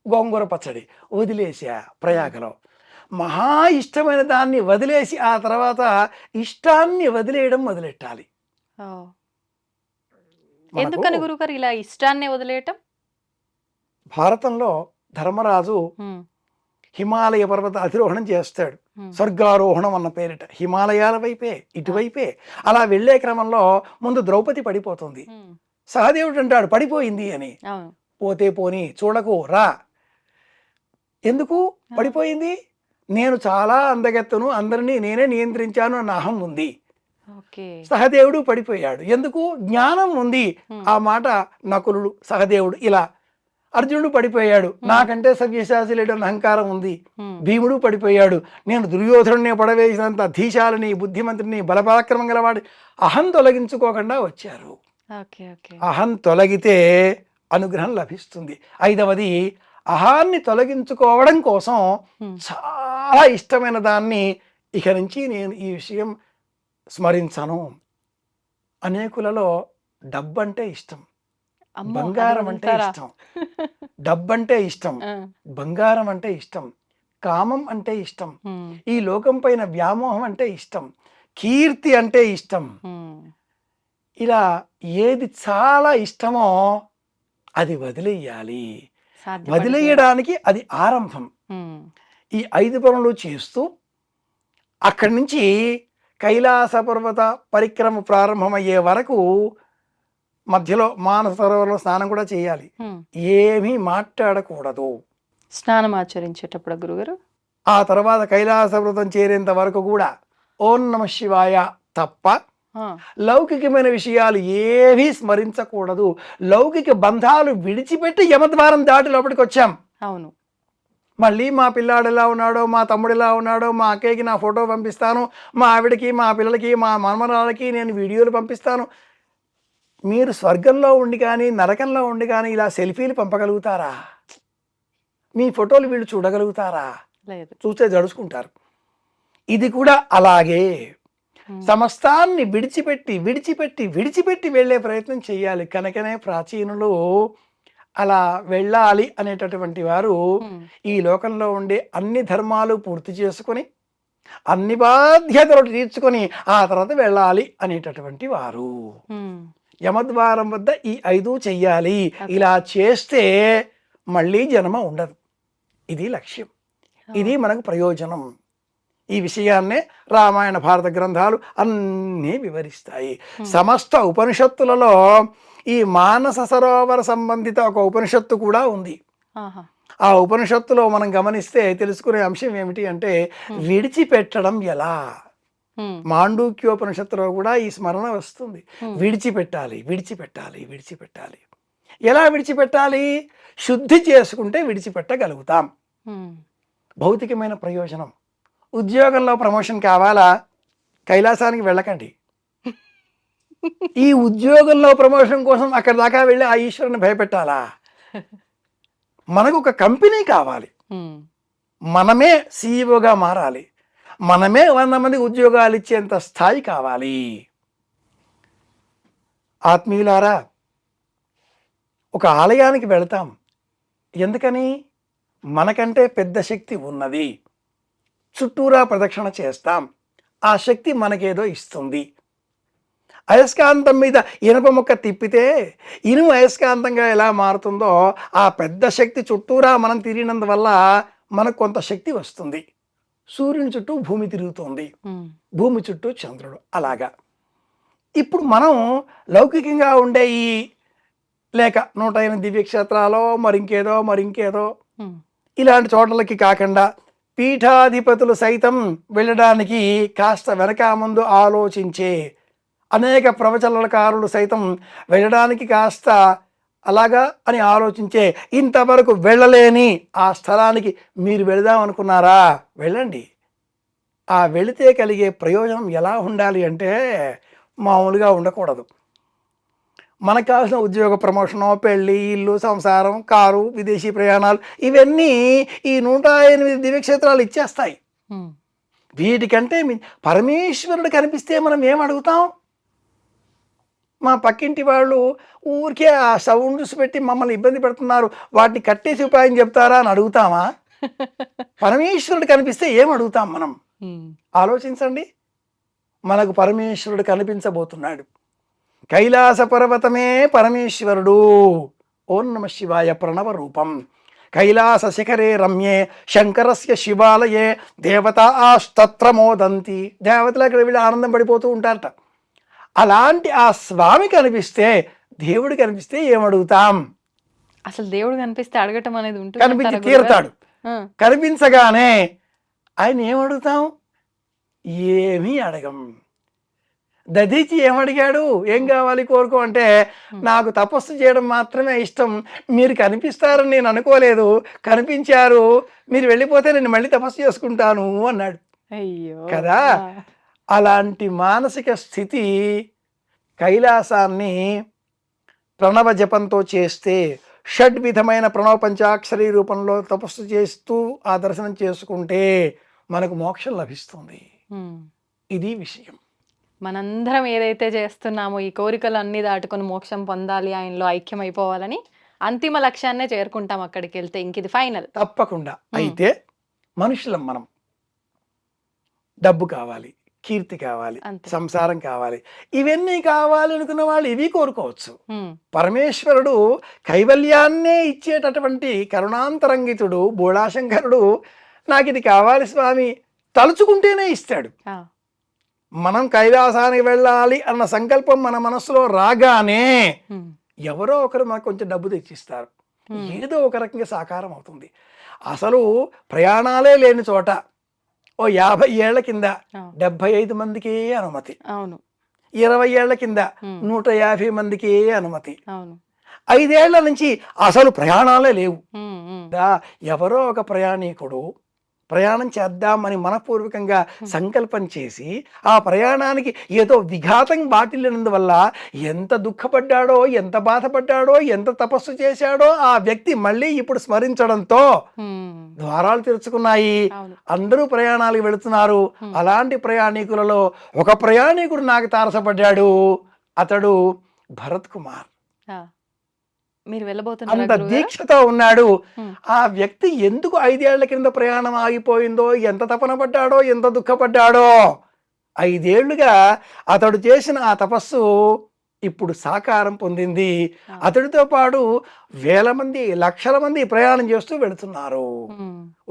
గోంగూర పచ్చడి, వదిలేసా ప్రయాగలో. మహా ఇష్టమైన దాన్ని వదిలేసి ఆ తర్వాత ఇష్టాన్ని వదిలేయడం మొదలెట్టాలి. ఎందుకని గురుగారు ఇలా ఇష్టాన్ని వదిలేయటం? భారతంలో ధర్మరాజు హిమాలయ పర్వత అధిరోహణం చేస్తాడు. స్వర్గారోహణం అన్న పేరిట హిమాలయాల వైపే, ఇటువైపే. అలా వెళ్లే క్రమంలో ముందు ద్రౌపది పడిపోతుంది. సహదేవుడు అంటాడు పడిపోయింది అని. పోతే పోని, చూడకు, రా. ఎందుకు పడిపోయింది? నేను చాలా అందగెత్తను, అందరినీ నేనే నియంత్రించాను అన్న అహం ఉంది. సహదేవుడు పడిపోయాడు. ఎందుకు? జ్ఞానం ఉంది. ఆ మాట నకులుడు, సహదేవుడు, ఇలా. అర్జునుడు పడిపోయాడు, నాకంటే సవ్యసాచి లేడన్న అహంకారం ఉంది. భీముడు పడిపోయాడు, నేను దుర్యోధనుడిని పడవేసినంత ధీశాలని, బుద్ధిమంతుడిని, బలపరాక్రమం గలవాడి. అహం తొలగించుకోకుండా వచ్చారు. అహం తొలగితే అనుగ్రహం లభిస్తుంది. 5వది అహాన్ని తొలగించుకోవడం కోసం చాలా ఇష్టమైన దాన్ని ఇక నుంచి నేను ఈ విషయం స్మరించను. అనేకులలో డబ్బంటే ఇష్టం, బంగారం అంటే ఇష్టం. డబ్బంటే ఇష్టం, బంగారం అంటే ఇష్టం, కామం అంటే ఇష్టం, ఈ లోకం పైన వ్యామోహం అంటే ఇష్టం, కీర్తి అంటే ఇష్టం. ఇలా ఏది చాలా ఇష్టమో అది వదిలేయాలి. వదిలేయడానికి అది ఆరంభం. ఈ 5 పనులు చేస్తూ అక్కడి నుంచి కైలాస పర్వత పరిక్రమ ప్రారంభమయ్యే వరకు మధ్యలో మానస సరోవరంలో స్నానం కూడా చేయాలి. ఏమీ మాట్లాడకూడదు స్నానం ఆచరించేటప్పుడు గురుగారు. ఆ తర్వాత కైలాస పర్వతం చేరేంత వరకు కూడా ఓం నమ శివాయ తప్ప లౌకికమైన విషయాలు ఏవీ స్మరించకూడదు. లౌకిక బంధాలు విడిచిపెట్టి యమద్వారం దాటి లోపలికి వచ్చాం. అవును. మళ్ళీ మా పిల్లాడు ఎలా ఉన్నాడో, మా తమ్ముడు ఎలా ఉన్నాడో, మా అక్కయ్యకి నా ఫోటో పంపిస్తాను, మా ఆవిడకి, మా పిల్లలకి, మా మనమరాలకి నేను వీడియోలు పంపిస్తాను. మీరు స్వర్గంలో ఉండి కానీ నరకంలో ఉండి కానీ ఇలా సెల్ఫీలు పంపగలుగుతారా? మీ ఫోటోలు వీళ్ళు చూడగలుగుతారా? లేదు. చూస్తే జడుచుకుంటారు. ఇది కూడా అలాగే సమస్తాన్ని విడిచిపెట్టి విడిచిపెట్టి విడిచిపెట్టి వెళ్ళే ప్రయత్నం చేయాలి. కనుకనే ప్రాచీనులు అలా వెళ్ళాలి అనేటటువంటి వారు ఈ లోకంలో ఉండే అన్ని ధర్మాలు పూర్తి చేసుకొని అన్ని బాధ్యతలు తీర్చుకొని ఆ తర్వాత వెళ్ళాలి అనేటటువంటి వారు. యమద్వారం వద్ద ఈ 5 చెయ్యాలి. ఇలా చేస్తే మళ్ళీ జన్మ ఉండదు. ఇది లక్ష్యం. ఇది మనకు ప్రయోజనం. ఈ విషయాన్నే రామాయణ భారత గ్రంథాలు అన్నీ వివరిస్తాయి. సమస్త ఉపనిషత్తులలో ఈ మానస సరోవర సంబంధిత ఒక ఉపనిషత్తు కూడా ఉంది. ఆ ఉపనిషత్తులో మనం గమనిస్తే తెలుసుకునే అంశం ఏమిటి అంటే విడిచిపెట్టడం ఎలా. మాండూక్యోపనిషత్తులో కూడా ఈ స్మరణ వస్తుంది. విడిచిపెట్టాలి విడిచిపెట్టాలి విడిచిపెట్టాలి. ఎలా విడిచిపెట్టాలి? శుద్ధి చేసుకుంటే విడిచిపెట్టగలుగుతాం. భౌతికమైన ప్రయోజనం. ఉద్యోగంలో ప్రమోషన్ కావాలా? కైలాసానికి వెళ్ళకండి. ఈ ఉద్యోగంలో ప్రమోషన్ కోసం అక్కడి దాకా వెళ్ళి ఆ ఈశ్వరుని భయపెట్టాలా? మనకు ఒక కంపెనీ కావాలి. మనమే సీఈఓగా మారాలి. మనమే 100 మందికి ఉద్యోగాలు ఇచ్చేంత స్థాయి కావాలి. ఆత్మీయులారా, ఒక ఆలయానికి వెళతాం. ఎందుకని? మనకంటే పెద్ద శక్తి ఉన్నది. చుట్టూరా ప్రదక్షిణ చేస్తాం. ఆ శక్తి మనకేదో ఇస్తుంది. అయస్కాంతం మీద ఇనుప ముక్క తిప్పితే ఇనుము అయస్కాంతంగా ఎలా మారుతుందో ఆ పెద్ద శక్తి చుట్టూరా మనం తిరిగినందువల్ల మనకు కొంత శక్తి వస్తుంది. సూర్యుని చుట్టూ భూమి తిరుగుతుంది, భూమి చుట్టూ చంద్రుడు. అలాగా ఇప్పుడు మనం లౌకికంగా ఉండే ఈ లేక 108 దివ్యక్షేత్రాలో మరింకేదో ఇలాంటి చోట్లకి కాకుండా పీఠాధిపతులు సైతం వెళ్ళడానికి కాస్త వెనక ముందు ఆలోచించే అనేక ప్రవచనకారులు సైతం వెళ్ళడానికి కాస్త అలాగా అని ఆలోచించే ఇంతవరకు వెళ్ళలేని ఆ స్థలానికి మీరు వెళదాం అనుకున్నారా? వెళ్ళండి. ఆ వెళితే కలిగే ప్రయోజనం ఎలా ఉండాలి అంటే మామూలుగా ఉండకూడదు. మనకు కావాల్సిన ఉద్యోగ ప్రమోషను, పెళ్ళి, ఇల్లు, సంసారం, కారు, విదేశీ ప్రయాణాలు ఇవన్నీ ఈ 108 దివ్యక్షేత్రాలు ఇచ్చేస్తాయి. వీటికంటే పరమేశ్వరుడు కనిపిస్తే మనం ఏం అడుగుతాం? మా పక్కింటి వాళ్ళు ఊరికే ఆ సౌండ్స్ పెట్టి మమ్మల్ని ఇబ్బంది పెడుతున్నారు, వాటిని కట్టేసి ఉపాయం చెప్తారా అని అడుగుతామా? పరమేశ్వరుడు కనిపిస్తే ఏం అడుగుతాం మనం? ఆలోచించండి. మనకు పరమేశ్వరుడు కనిపించబోతున్నాడు. కైలాస పర్వతమే పరమేశ్వరుడు. ఓం నమ శివాయ ప్రణవ రూపం. కైలాస శిఖరే రమ్యే శంకరస్య శివాలయే దేవతాస్తత్ర మోదంతి. దేవతలు అక్కడ వీళ్ళు ఆనందం పడిపోతూ ఉంటారట. అలాంటి ఆ స్వామి కనిపిస్తే, దేవుడు కనిపిస్తే ఏమడుగుతాం? అసలు దేవుడు కనిపిస్తే అడగటం అనేది ఉంటుంది. కనిపించి తీరుతాడు. కనిపించగానే ఆయన ఏమడుగుతాం? ఏమీ అడగం. దధీచి ఏమడిగాడు? ఏం కావాలి కోరుకో అంటే, నాకు తపస్సు చేయడం మాత్రమే ఇష్టం, మీరు కనిపిస్తారని నేను అనుకోలేదు, కనిపించారు, మీరు వెళ్ళిపోతే నేను మళ్ళీ తపస్సు చేసుకుంటాను అన్నాడు. అయ్యో కదా. అలాంటి మానసిక స్థితి కైలాసాన్ని ప్రణవ జపంతో చేస్తే, షడ్విధమైన ప్రణవ పంచాక్షరీ రూపంలో తపస్సు చేస్తూ ఆ దర్శనం చేసుకుంటే మనకు మోక్షం లభిస్తుంది. ఇది విషయం. మనందరం ఏదైతే చేస్తున్నామో ఈ కోరికలు అన్ని దాటుకొని మోక్షం పొందాలి, ఆయనలో ఐక్యం అయిపోవాలని అంతిమ లక్ష్యాన్నే చేరుకుంటాం అక్కడికి వెళ్తే. ఇంక ఇది ఫైనల్. తప్పకుండా. అయితే మనుషులం మనం. డబ్బు కావాలి, కీర్తి కావాలి, సంసారం కావాలి, ఇవన్నీ కావాలి అనుకున్న వాళ్ళు ఇవి కోరుకోవచ్చు. పరమేశ్వరుడు కైవల్యాన్నే ఇచ్చేటటువంటి కరుణాంతరంగితుడు బోళాశంకరుడు నాకు ఇది కావాలి స్వామి తలుచుకుంటేనే ఇస్తాడు. మనం కైలాసానికి వెళ్ళాలి అన్న సంకల్పం మన మనసులో రాగానే ఎవరో ఒకరు మనకు కొంచెం డబ్బు తెచ్చిస్తారు. ఏదో ఒక రకంగా సాకారం అవుతుంది. అసలు ప్రయాణాలే లేని చోట ఓ 50 ఏళ్ల కింద 75 మందికి అనుమతి, 20 ఏళ్ల కింద 150 మందికి అనుమతి, 5 ఏళ్ల నుంచి అసలు ప్రయాణాలే లేవు. ఎవరో ఒక ప్రయాణికుడు ప్రయాణం చేద్దామని మనపూర్వకంగా సంకల్పం చేసి ఆ ప్రయాణానికి ఏదో విఘాతం బాటిల్లినందువల్ల ఎంత దుఃఖపడ్డాడో, ఎంత బాధపడ్డాడో, ఎంత తపస్సు చేశాడో ఆ వ్యక్తి మళ్ళీ ఇప్పుడు స్మరించడంతో ద్వారాలు తెరుచుకున్నాయి. అందరూ ప్రయాణాలకు వెళుతున్నారు. అలాంటి ప్రయాణికులలో ఒక ప్రయాణికుడు నాకు తారసపడ్డాడు. అతడు భరత్ కుమార్. మీరు అంత వెళ్ళబోతున్నారు దీక్షతో ఉన్నాడు. ఆ వ్యక్తి ఎందుకు 5 ఏళ్ల కింద ప్రయాణం ఆగిపోయిందో, ఎంత తపన పడ్డాడో, ఎంత దుఃఖపడ్డాడో, 5 ఏళ్లుగా అతడు చేసిన ఆ తపస్సు ఇప్పుడు సాకారం పొందింది. అతడితో పాటు వేల మంది, లక్షల మంది ప్రయాణం చేస్తూ వెళుతున్నారు.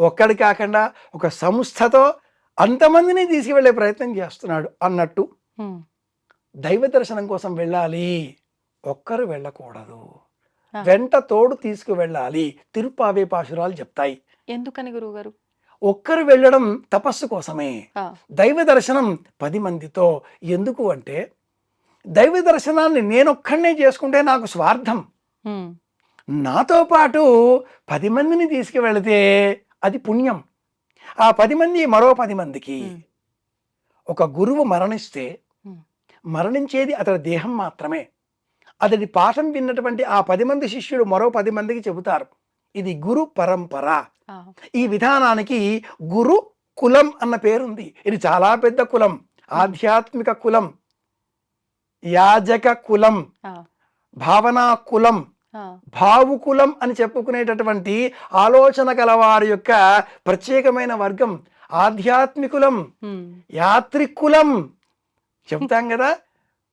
ఒక్కడి కాకుండా ఒక సంస్థతో అంతమందిని తీసుకువెళ్ళే ప్రయత్నం చేస్తున్నాడు. అన్నట్టు దైవ దర్శనం కోసం వెళ్ళాలి, ఒక్కరు వెళ్ళకూడదు, వెంట తోడు తీసుకువెళ్ళాలి. తిరుప్పావే పాశురాలు చెప్తాయి. ఎందుకని గురువుగారు? ఒక్కరు వెళ్ళడం తపస్సు కోసమే, దైవ దర్శనం 10 మందితో. ఎందుకు అంటే దైవ దర్శనాన్ని నేనొక్కడనే చేసుకుంటే నాకు స్వార్థం. నాతో పాటు 10 మందిని తీసుకువెళితే అది పుణ్యం. ఆ 10 మంది మరో 10 మందికి. ఒక గురువు మరణిస్తే మరణించేది అతడి దేహం మాత్రమే. అతడి పాఠం విన్నటువంటి ఆ 10 మంది శిష్యులు మరో 10 మందికి చెబుతారు. ఇది గురు పరంపర. ఈ విధానానికి గురు కులం అన్న పేరుంది. ఇది చాలా పెద్ద కులం, ఆధ్యాత్మిక కులం, యాజక కులం, భావనా కులం, భావుకులం అని చెప్పుకునేటటువంటి ఆలోచన గలవారి యొక్క ప్రత్యేకమైన వర్గం ఆధ్యాత్మికులం, యాత్రికులం. చెప్తాం కదా,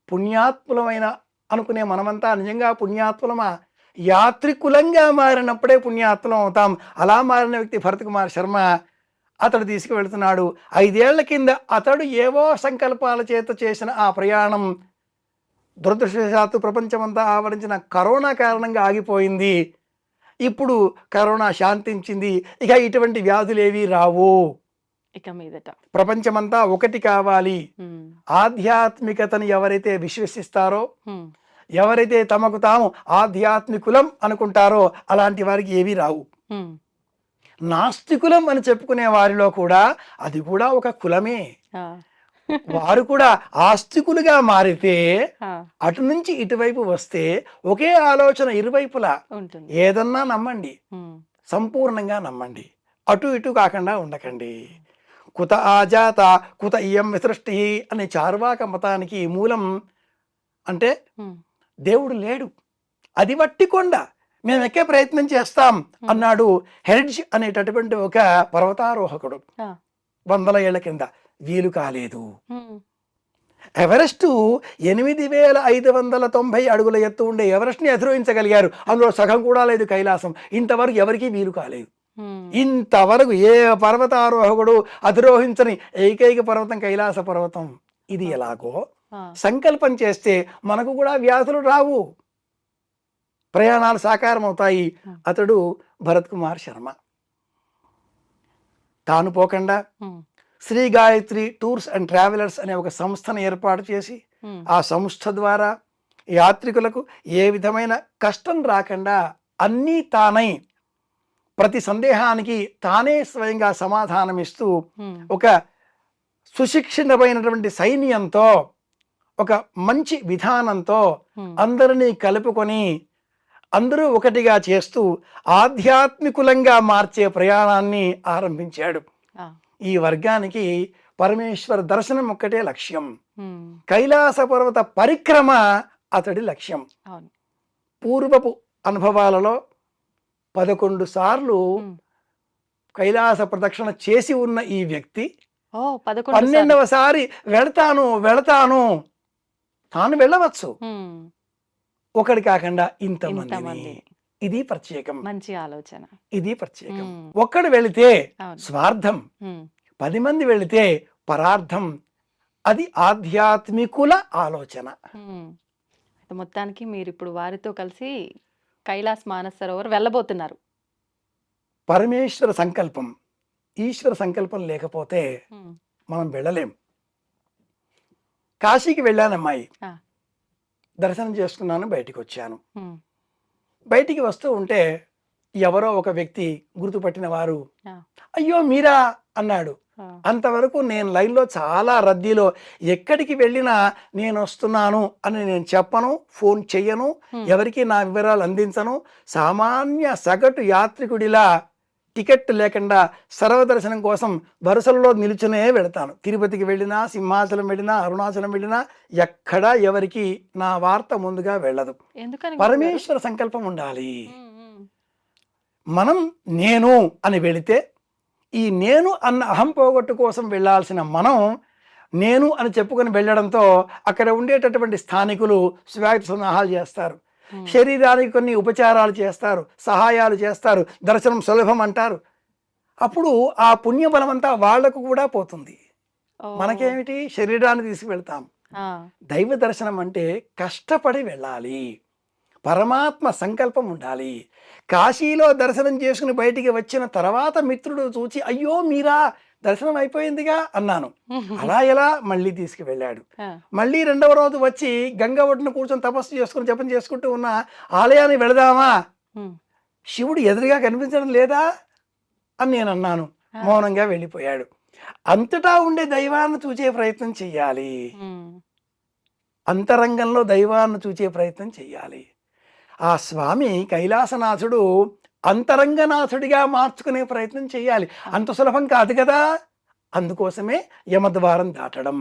పుణ్యాత్ములమైన అనుకునే మనమంతా నిజంగా పుణ్యాత్ములమా? యాత్రికులంగా మారినప్పుడే పుణ్యాత్ములం అవుతాం. అలా మారిన వ్యక్తి భరత్ కుమార్ శర్మ. అతడు తీసుకువెళ్తున్నాడు. 5 ఏళ్ల కింద అతడు ఏవో సంకల్పాల చేత చేసిన ఆ ప్రయాణం దురదృష్టవశాత్తు ప్రపంచమంతా ఆవరించిన కరోనా కారణంగా ఆగిపోయింది. ఇప్పుడు కరోనా శాంతించింది. ఇక ఇటువంటి వ్యాధులేవి రావు. ఇక మీదట ప్రపంచమంతా ఒకటి కావాలి. ఆధ్యాత్మికతను ఎవరైతే విశ్వసిస్తారో, ఎవరైతే తమకు తాము ఆధ్యాత్మికులం అనుకుంటారో అలాంటి వారికి ఏవి రావు. నాస్తికులం అని చెప్పుకునే వారిలో కూడా అది కూడా ఒక కులమే. వారు కూడా ఆస్తికులుగా మారితే అటు నుంచి ఇటువైపు వస్తే ఒకే ఆలోచన ఇరువైపులా ఉంటుంది. ఏదన్నా నమ్మండి, సంపూర్ణంగా నమ్మండి, అటు ఇటు కాకుండా ఉండకండి. కుత ఆజాత కుత ఇయం విసృష్టి అనే చార్వాక మతానికి మూలం అంటే దేవుడు లేడు, అది వట్టి కొండ, మేము ఎక్కే ప్రయత్నం చేస్తాం అన్నాడు హెడ్జ్ అనేటటువంటి ఒక పర్వతారోహకుడు 100 ఏళ్ల కింద. వీలు కాలేదు. ఎవరెస్టు 8590 అడుగుల ఎత్తు ఉండే ఎవరెస్ట్ని అధిరోహించగలిగారు. అందులో సగం కూడా లేదు కైలాసం. ఇంతవరకు ఎవరికీ వీలు కాలేదు. ఇంతవరకు ఏ పర్వతారోహకుడు అధిరోహించని ఏకైక పర్వతం కైలాస పర్వతం. ఇది ఎలాగో సంకల్పం చేస్తే మనకు కూడా వ్యాధులు రావు, ప్రయాణాలు సాకారం అవుతాయి. అతడు భరత్ కుమార్ శర్మ. తాను పోకుండా Shri Gayatri tours and travelers అనే ఒక సంస్థను ఏర్పాటు చేసి ఆ సంస్థ ద్వారా యాత్రికులకు ఏ విధమైన కష్టం రాకుండా అన్నీ తానై ప్రతి సందేహానికి తానే స్వయంగా సమాధానం ఇస్తూ ఒక సుశిక్షితమైనటువంటి సైన్యంతో, ఒక మంచి విధానంతో అందరినీ కలుపుకొని అందరూ ఒకటిగా చేస్తూ ఆధ్యాత్మికులంగా మార్చే ప్రయాణాన్ని ఆరంభించాడు. ఈ వర్గానికి పరమేశ్వర దర్శనం ఒక్కటే లక్ష్యం. కైలాస పర్వత పరిక్రమ అతడి లక్ష్యం. పూర్వపు అనుభవాలలో 11 సార్లు కైలాస ప్రదక్షిణ చేసి ఉన్న ఈ వ్యక్తి 12వ సారి వెళతాను తాను వెళ్ళవచ్చు. ఒకటి కాకుండా ఇంతమంది. ఇది ప్రత్యేకం. మంచి ఆలోచన. ఇది ప్రత్యేకం. ఒక్కడు వెళితే స్వార్థం, 10 మంది వెళితే పరార్థం. అది ఆధ్యాత్మికుల ఆలోచన. మొత్తానికి మీరు ఇప్పుడు వారితో కలిసి కైలాస్ మానస సరోవర్ వెళ్ళబోతున్నారు. పరమేశ్వర సంకల్పం, ఈశ్వర సంకల్పం లేకపోతే మనం వెళ్ళలేం. కాశీకి వెళ్ళానమ్మాయి, దర్శనం చేసుకున్నాను, బయటికి వచ్చాను. బయటికి వస్తూ ఉంటే ఎవరో ఒక వ్యక్తి గుర్తుపట్టిన వారు ఆ. అయ్యో మీరా అన్నాడు. ఆ. అంతవరకు నేను లైన్లో చాలా రద్దీలో ఎక్కడికి వెళ్ళినా నేను వస్తున్నాను అని నేను చెప్పను, ఫోన్ చెయ్యను, ఎవరికి నా వివరాలు అందించను. సామాన్య సగటు యాత్రికుడిలా టికెట్ లేకుండా సర్వదర్శనం కోసం వరుసల్లో నిలుచునే వెళతాను. తిరుపతికి వెళ్ళినా, సింహాచలం వెళ్ళినా, అరుణాచలం వెళ్ళినా ఎక్కడా ఎవరికి నా వార్త ముందుగా వెళ్ళదు. ఎందుకని పరమేశ్వర సంకల్పం ఉండాలి. గురుగారు? మనం నేను అని వెళితే ఈ నేను అన్న అహం పోగొట్టు కోసం వెళ్ళాల్సిన మనం నేను అని చెప్పుకొని వెళ్ళడంతో అక్కడ ఉండేటటువంటి స్థానికులు స్వాగత సన్నాహాలు చేస్తారు, శరీరానికి కొన్ని ఉపచారాలు చేస్తారు, సహాయాలు చేస్తారు, దర్శనం సులభం అంటారు. అప్పుడు ఆ పుణ్యబలం అంతా వాళ్లకు కూడా పోతుంది. మనకేమిటి, శరీరాన్ని తీసుకువెళ్తాం. దైవ దర్శనం అంటే కష్టపడి వెళ్ళాలి, పరమాత్మ సంకల్పం ఉండాలి. కాశీలో దర్శనం చేసుకుని బయటికి వచ్చిన తర్వాత మిత్రుడు చూచి అయ్యో మీరా దర్శనం అయిపోయిందిగా అన్నాను. అలా ఎలా మళ్ళీ తీసుకువెళ్ళాడు. మళ్ళీ రెండవ రోజు వచ్చి గంగ ఒడ్డున కూర్చొని తపస్సు చేసుకుని జపం చేసుకుంటూ ఉన్న ఆలయాన్ని వెళదామా, శివుడు ఎదురుగా కనిపించడం లేదా అని నేను అన్నాను. మౌనంగా వెళ్ళిపోయాడు. అంతటా ఉండే దైవాన్ని చూచే ప్రయత్నం చెయ్యాలి, అంతరంగంలో దైవాన్ని చూచే ప్రయత్నం చెయ్యాలి. ఆ స్వామి కైలాసనాథుడు అంతరంగనాథుడిగా మార్చుకునే ప్రయత్నం చేయాలి. అంత సులభం కాదు కదా. అందుకోసమే యమద్వారం దాటడం,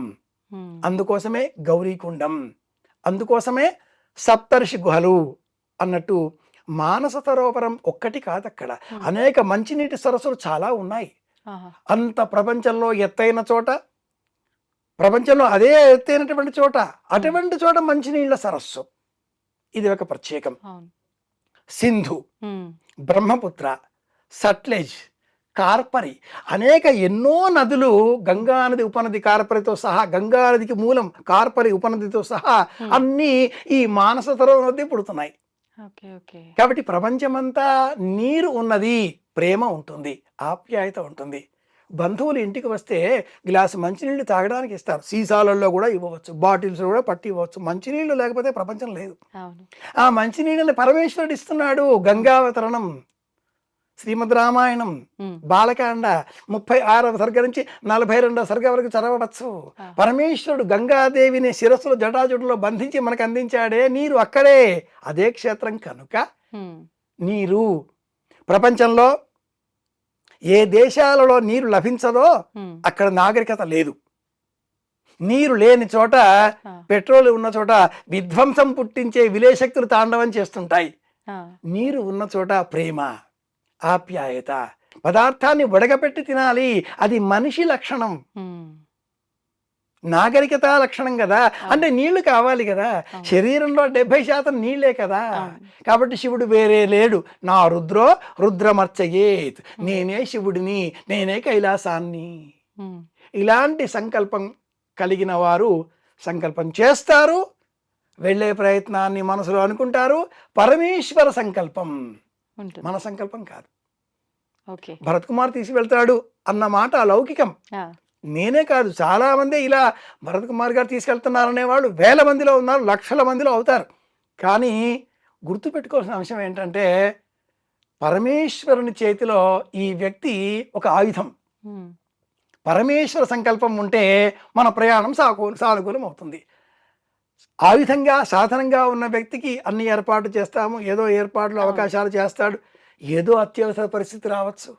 అందుకోసమే గౌరీకుండం, అందుకోసమే సప్తర్షి గుహలు అన్నట్టు మానస సరోవరం ఒక్కటి కాదు, అక్కడ అనేక మంచినీటి సరస్సులు చాలా ఉన్నాయి. అంత ప్రపంచంలో ఎత్తైన చోట, ప్రపంచంలో అదే ఎత్తైనటువంటి చోట, అటువంటి చోట మంచినీళ్ళ సరస్సు, ఇది ఒక ప్రత్యేకం. సింధు, బ్రహ్మపుత్ర, సట్లెజ్, కార్పరి, అనేక ఎన్నో నదులు, గంగానది ఉపనది కార్పరితో సహా, గంగానదికి మూలం కార్పరి ఉపనదితో సహా అన్నీ ఈ మానస సరోవరం వద్ద పుడుతున్నాయి. కాబట్టి ప్రపంచమంతా నీరు ఉన్నది, ప్రేమ ఉంటుంది, ఆప్యాయత ఉంటుంది. బంధువులు ఇంటికి వస్తే గ్లాసు మంచినీళ్ళు తాగడానికి ఇస్తారు, సీసాలలో కూడా ఇవ్వవచ్చు, బాటిల్స్ కూడా పట్టి ఇవ్వచ్చు. మంచినీళ్ళు లేకపోతే ప్రపంచం లేదు. ఆ మంచినీళ్ళని పరమేశ్వరుడు ఇస్తున్నాడు. గంగావతరణం, శ్రీమద్ రామాయణం, బాలకాండ 36వ సర్గ నుంచి 42వ సర్గ వరకు చదవవచ్చు. పరమేశ్వరుడు గంగాదేవిని శిరస్సులో జటాజుటలో బంధించి మనకు అందించాడే నీరు, అక్కడే అదే క్షేత్రం కనుక నీరు. ప్రపంచంలో ఏ దేశాలలో నీరు లభించదో అక్కడ నాగరికత లేదు. నీరు లేని చోట, పెట్రోల్ ఉన్న చోట విధ్వంసం పుట్టించే విలేశక్తులు తాండవం చేస్తుంటాయి. నీరు ఉన్న చోట ప్రేమ, ఆప్యాయత, పదార్థాన్ని ఉడకపెట్టి తినాలి, అది మనిషి లక్షణం, నాగరికత లక్షణం కదా. అంటే నీళ్లు కావాలి కదా, శరీరంలో 70% నీళ్లే కదా. కాబట్టి శివుడు వేరే లేడు. నా రుద్రో రుద్రమర్చయేత్, నేనే శివుడిని, నేనే కైలాసాన్ని. ఇలాంటి సంకల్పం కలిగిన వారు సంకల్పం చేస్తారు, వెళ్ళే ప్రయత్నాన్ని మనసులో అనుకుంటారు. పరమేశ్వర సంకల్పం, మన సంకల్పం కాదు. భరత్ కుమార్ తీసుకువెళ్తాడు అన్న మాట లౌకికం. నేనే కాదు, చాలా మంది ఇలా భరత్ కుమార్ గారు తీసుకెళ్తున్నారనే వాళ్ళు వేల మందిలో ఉన్నారు, లక్షల మందిలో అవుతారు. కానీ గుర్తుపెట్టుకోవాల్సిన అంశం ఏంటంటే, పరమేశ్వరుని చేతిలో ఈ వ్యక్తి ఒక ఆయుధం. పరమేశ్వర సంకల్పం ఉంటే మన ప్రయాణం సానుకూలం అవుతుంది. ఆయుధంగా, సాధనంగా ఉన్న వ్యక్తికి అన్ని ఏర్పాటు చేస్తాము, ఏదో ఏర్పాట్లు అవకాశాలు చేస్తాడు. ఏదో అత్యవసర పరిస్థితి రావచ్చు,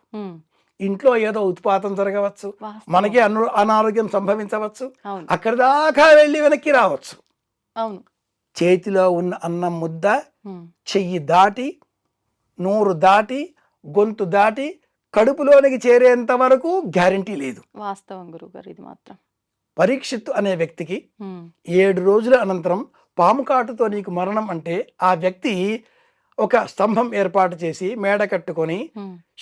ఇంట్లో ఏదో ఉత్పాతం జరగవచ్చు, మనకి అనారోగ్యం సంభవించవచ్చు, అక్కడి దాకా వెళ్ళి వెనక్కి రావచ్చు. చేతిలో ఉన్న అన్నం ముద్ద చెయ్యి దాటి, నోరు దాటి, గొంతు దాటి కడుపులోనికి చేరేంత వరకు గ్యారంటీ లేదు. వాస్తవం గురుగారు, ఇది మాత్రం. పరీక్షిత్తు అనే వ్యక్తికి 7 రోజుల అనంతరం పాము కాటుతో నీకు మరణం అంటే, ఆ వ్యక్తి ఒక స్తంభం ఏర్పాటు చేసి మేడ కట్టుకొని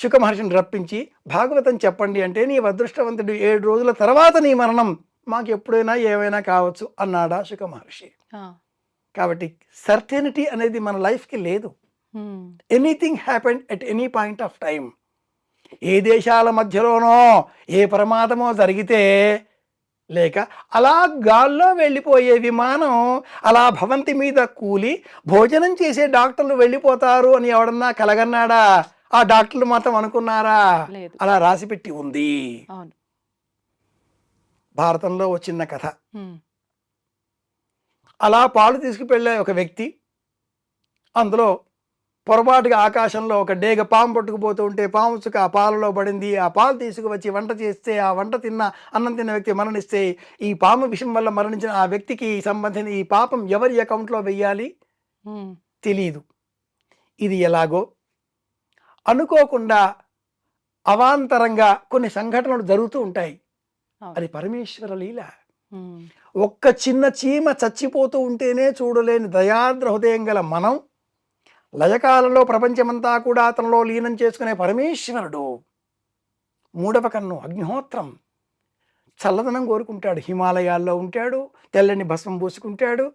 శుక మహర్షిని రప్పించి భాగవతం చెప్పండి అంటే, నీ అదృష్టవంతుడు 7 రోజుల తర్వాత నీ మరణం మాకు ఎప్పుడైనా ఏమైనా కావచ్చు అన్నాడా శుక మహర్షి. కాబట్టి సర్టెనిటీ అనేది మన లైఫ్కి లేదు. Anything happened at any point of time. ఏ దేశాల మధ్యలోనో ఏ ప్రమాదమో జరిగితే, లేక అలా గాల్లో వెళ్ళిపోయే విమానం అలా భవంతి మీద కూలి భోజనం చేసే డాక్టర్లు వెళ్ళిపోతారు అని ఎవడన్నా కలగన్నాడా? ఆ డాక్టర్లు మాత్రం అనుకున్నారా? లేదు. అలా రాసిపెట్టి ఉంది. అవును. భారతంలో ఓ చిన్న కథ. హ్మ్. అలా పాలు తీసుకువెళ్ళే ఒక వ్యక్తి, అందులో పొరపాటుగా ఆకాశంలో ఒక డేగ పాము పట్టుకుపోతూ ఉంటే పాము చుక్క ఆ పాలలో పడింది. ఆ పాలు తీసుకువచ్చి వంట చేస్తే ఆ వంట అన్నం తిన్న వ్యక్తి మరణిస్తే ఈ పాము విషం వల్ల మరణించిన ఆ వ్యక్తికి సంబంధించిన ఈ పాపం ఎవరి అకౌంట్లో వెయ్యాలి హ్మ్. తెలియదు. ఇది ఎలాగో అనుకోకుండా అవాంతరంగా కొన్ని సంఘటనలు జరుగుతూ ఉంటాయి. అవును. అది పరమేశ్వర లీల. హ్మ్. ఒక్క చిన్న చీమ చచ్చిపోతూ ఉంటేనే చూడలేని దయార్ద్ర హృదయం గల మనం లయకాలంలో ప్రపంచమంతా కూడా అతనిలో లీనం చేసుకునే పరమేశ్వరుడు. మూడవ కన్ను అగ్నిహోత్రం చల్లదనం కోరుకుంటాడు. హిమాలయాల్లో ఉంటాడు, తెల్లని భస్మం పూసుకుంటాడు,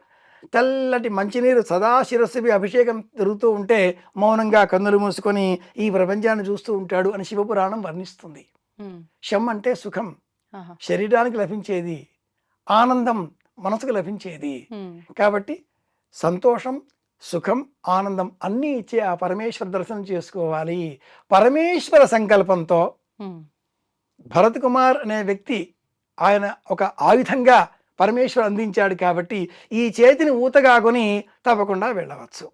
తెల్లటి మంచినీరు సదా శిరస్సువి అభిషేకం జరుగుతూ ఉంటే మౌనంగా కన్నులు మూసుకొని ఈ ప్రపంచాన్ని చూస్తూ ఉంటాడు అని శివపురాణం వర్ణిస్తుంది. హ్మ్. శం అంటే సుఖం, ఆహా. శరీరానికి లభించేది. ఆనందం మనసుకు లభించేది. హ్మ్. కాబట్టి సంతోషం, సుఖం, ఆనందం అన్నీ ఇచ్చే ఆ పరమేశ్వర దర్శనం చేసుకోవాలి. పరమేశ్వర సంకల్పంతో హ్మ్. భరత్ కుమార్ అనే వ్యక్తి ఆయన ఒక ఆయుధంగా పరమేశ్వరు అందించాడు కాబట్టి ఈ చేతిని ఊతగా కొని తప్పకుండా వెళ్ళవచ్చు.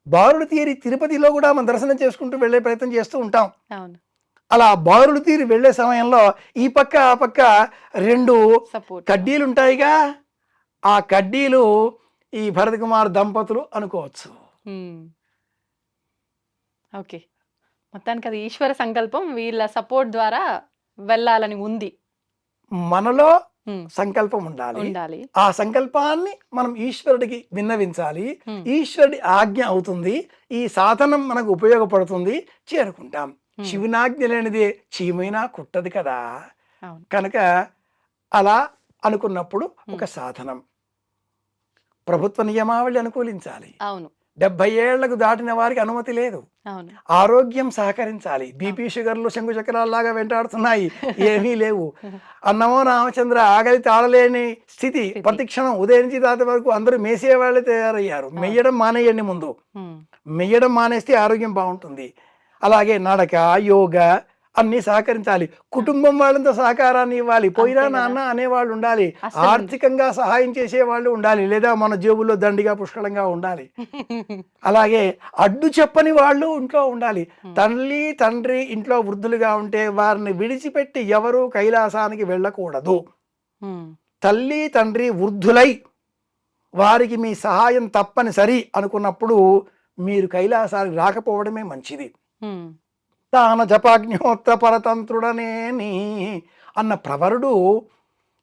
బారులు తీరి తిరుపతిలో కూడా మనం దర్శనం చేసుకుంటూ వెళ్ళే ప్రయత్నం చేస్తూ ఉంటాం. అవును. అలా బారులు తీరి వెళ్ళే సమయంలో ఈ పక్క ఆ పక్క 2 సపోర్ట్. కడ్డీలు ఉంటాయిగా, ఆ కడ్డీలు ఈ భరత్ కుమార్ దంపతులు అనుకోవచ్చు. హ్మ్. ఓకే. మొత్తానికి అది ఈశ్వర సంకల్పం వీళ్ళ సపోర్ట్ ద్వారా వెళ్ళాలని ఉంది. మనలో హ్మ్. సంకల్పం ఉండాలి. ఉండాలి. ఆ సంకల్పాన్ని మనం ఈశ్వరుడికి విన్నవించాలి. హ్మ్. ఈశ్వరుడి ఆజ్ఞ అవుతుంది. ఈ సాధనం మనకు ఉపయోగపడుతుంది, చేరుకుంటాం. హ్మ్. శివునాజ్ఞ లేనిదే చీమైనా కుట్టదు కదా. అవును. కనుక అలా అనుకున్నప్పుడు ఒక సాధనం. ప్రభుత్వ నియమావళి అనుకూలించాలి. అవును. 70 ఏళ్లకు దాటిన వారికి అనుమతి లేదు. అవును. ఆరోగ్యం సహకరించాలి. బీపీ షుగర్లు శంకు చక్రాల్లాగా వెంటాడుతున్నాయి, ఏమీ లేవు. అన్నమో రామచంద్ర ఆకలి తాళలేని స్థితి. ప్రతిక్షణం ఉదయం నుంచి రాత్రి వరకు అందరూ మేసేవాళ్ళే తయారయ్యారు. మెయ్యడం మానేయండి ముందు. హ్మ్. మెయ్యడం మానేస్తే ఆరోగ్యం బాగుంటుంది. అలాగే నడక, యోగా అన్నీ సహకరించాలి. కుటుంబం వాళ్ళంతా సహకారాన్ని ఇవ్వాలి. పోయినా అంతే కదా. నాన్న అనేవాళ్ళు ఉండాలి. అస్సలు ఆర్థికంగా సహాయం చేసేవాళ్ళు ఉండాలి. లేదా మన జేబుల్లో దండిగా పుష్కలంగా ఉండాలి. అలాగే అడ్డు చెప్పని వాళ్ళు ఇంట్లో ఉండాలి. తల్లి తండ్రి ఇంట్లో వృద్ధులుగా ఉంటే వారిని విడిచిపెట్టి ఎవరూ కైలాసానికి వెళ్ళకూడదు. హ్మ్. తల్లి తండ్రి వృద్ధులై వారికి మీ సహాయం తప్పనిసరి అనుకున్నప్పుడు మీరు కైలాసానికి రాకపోవడమే మంచిది. హ్మ్. తాన జపాగ్నిహోత్ర పరతంత్రుడనేని అన్న ప్రవరుడు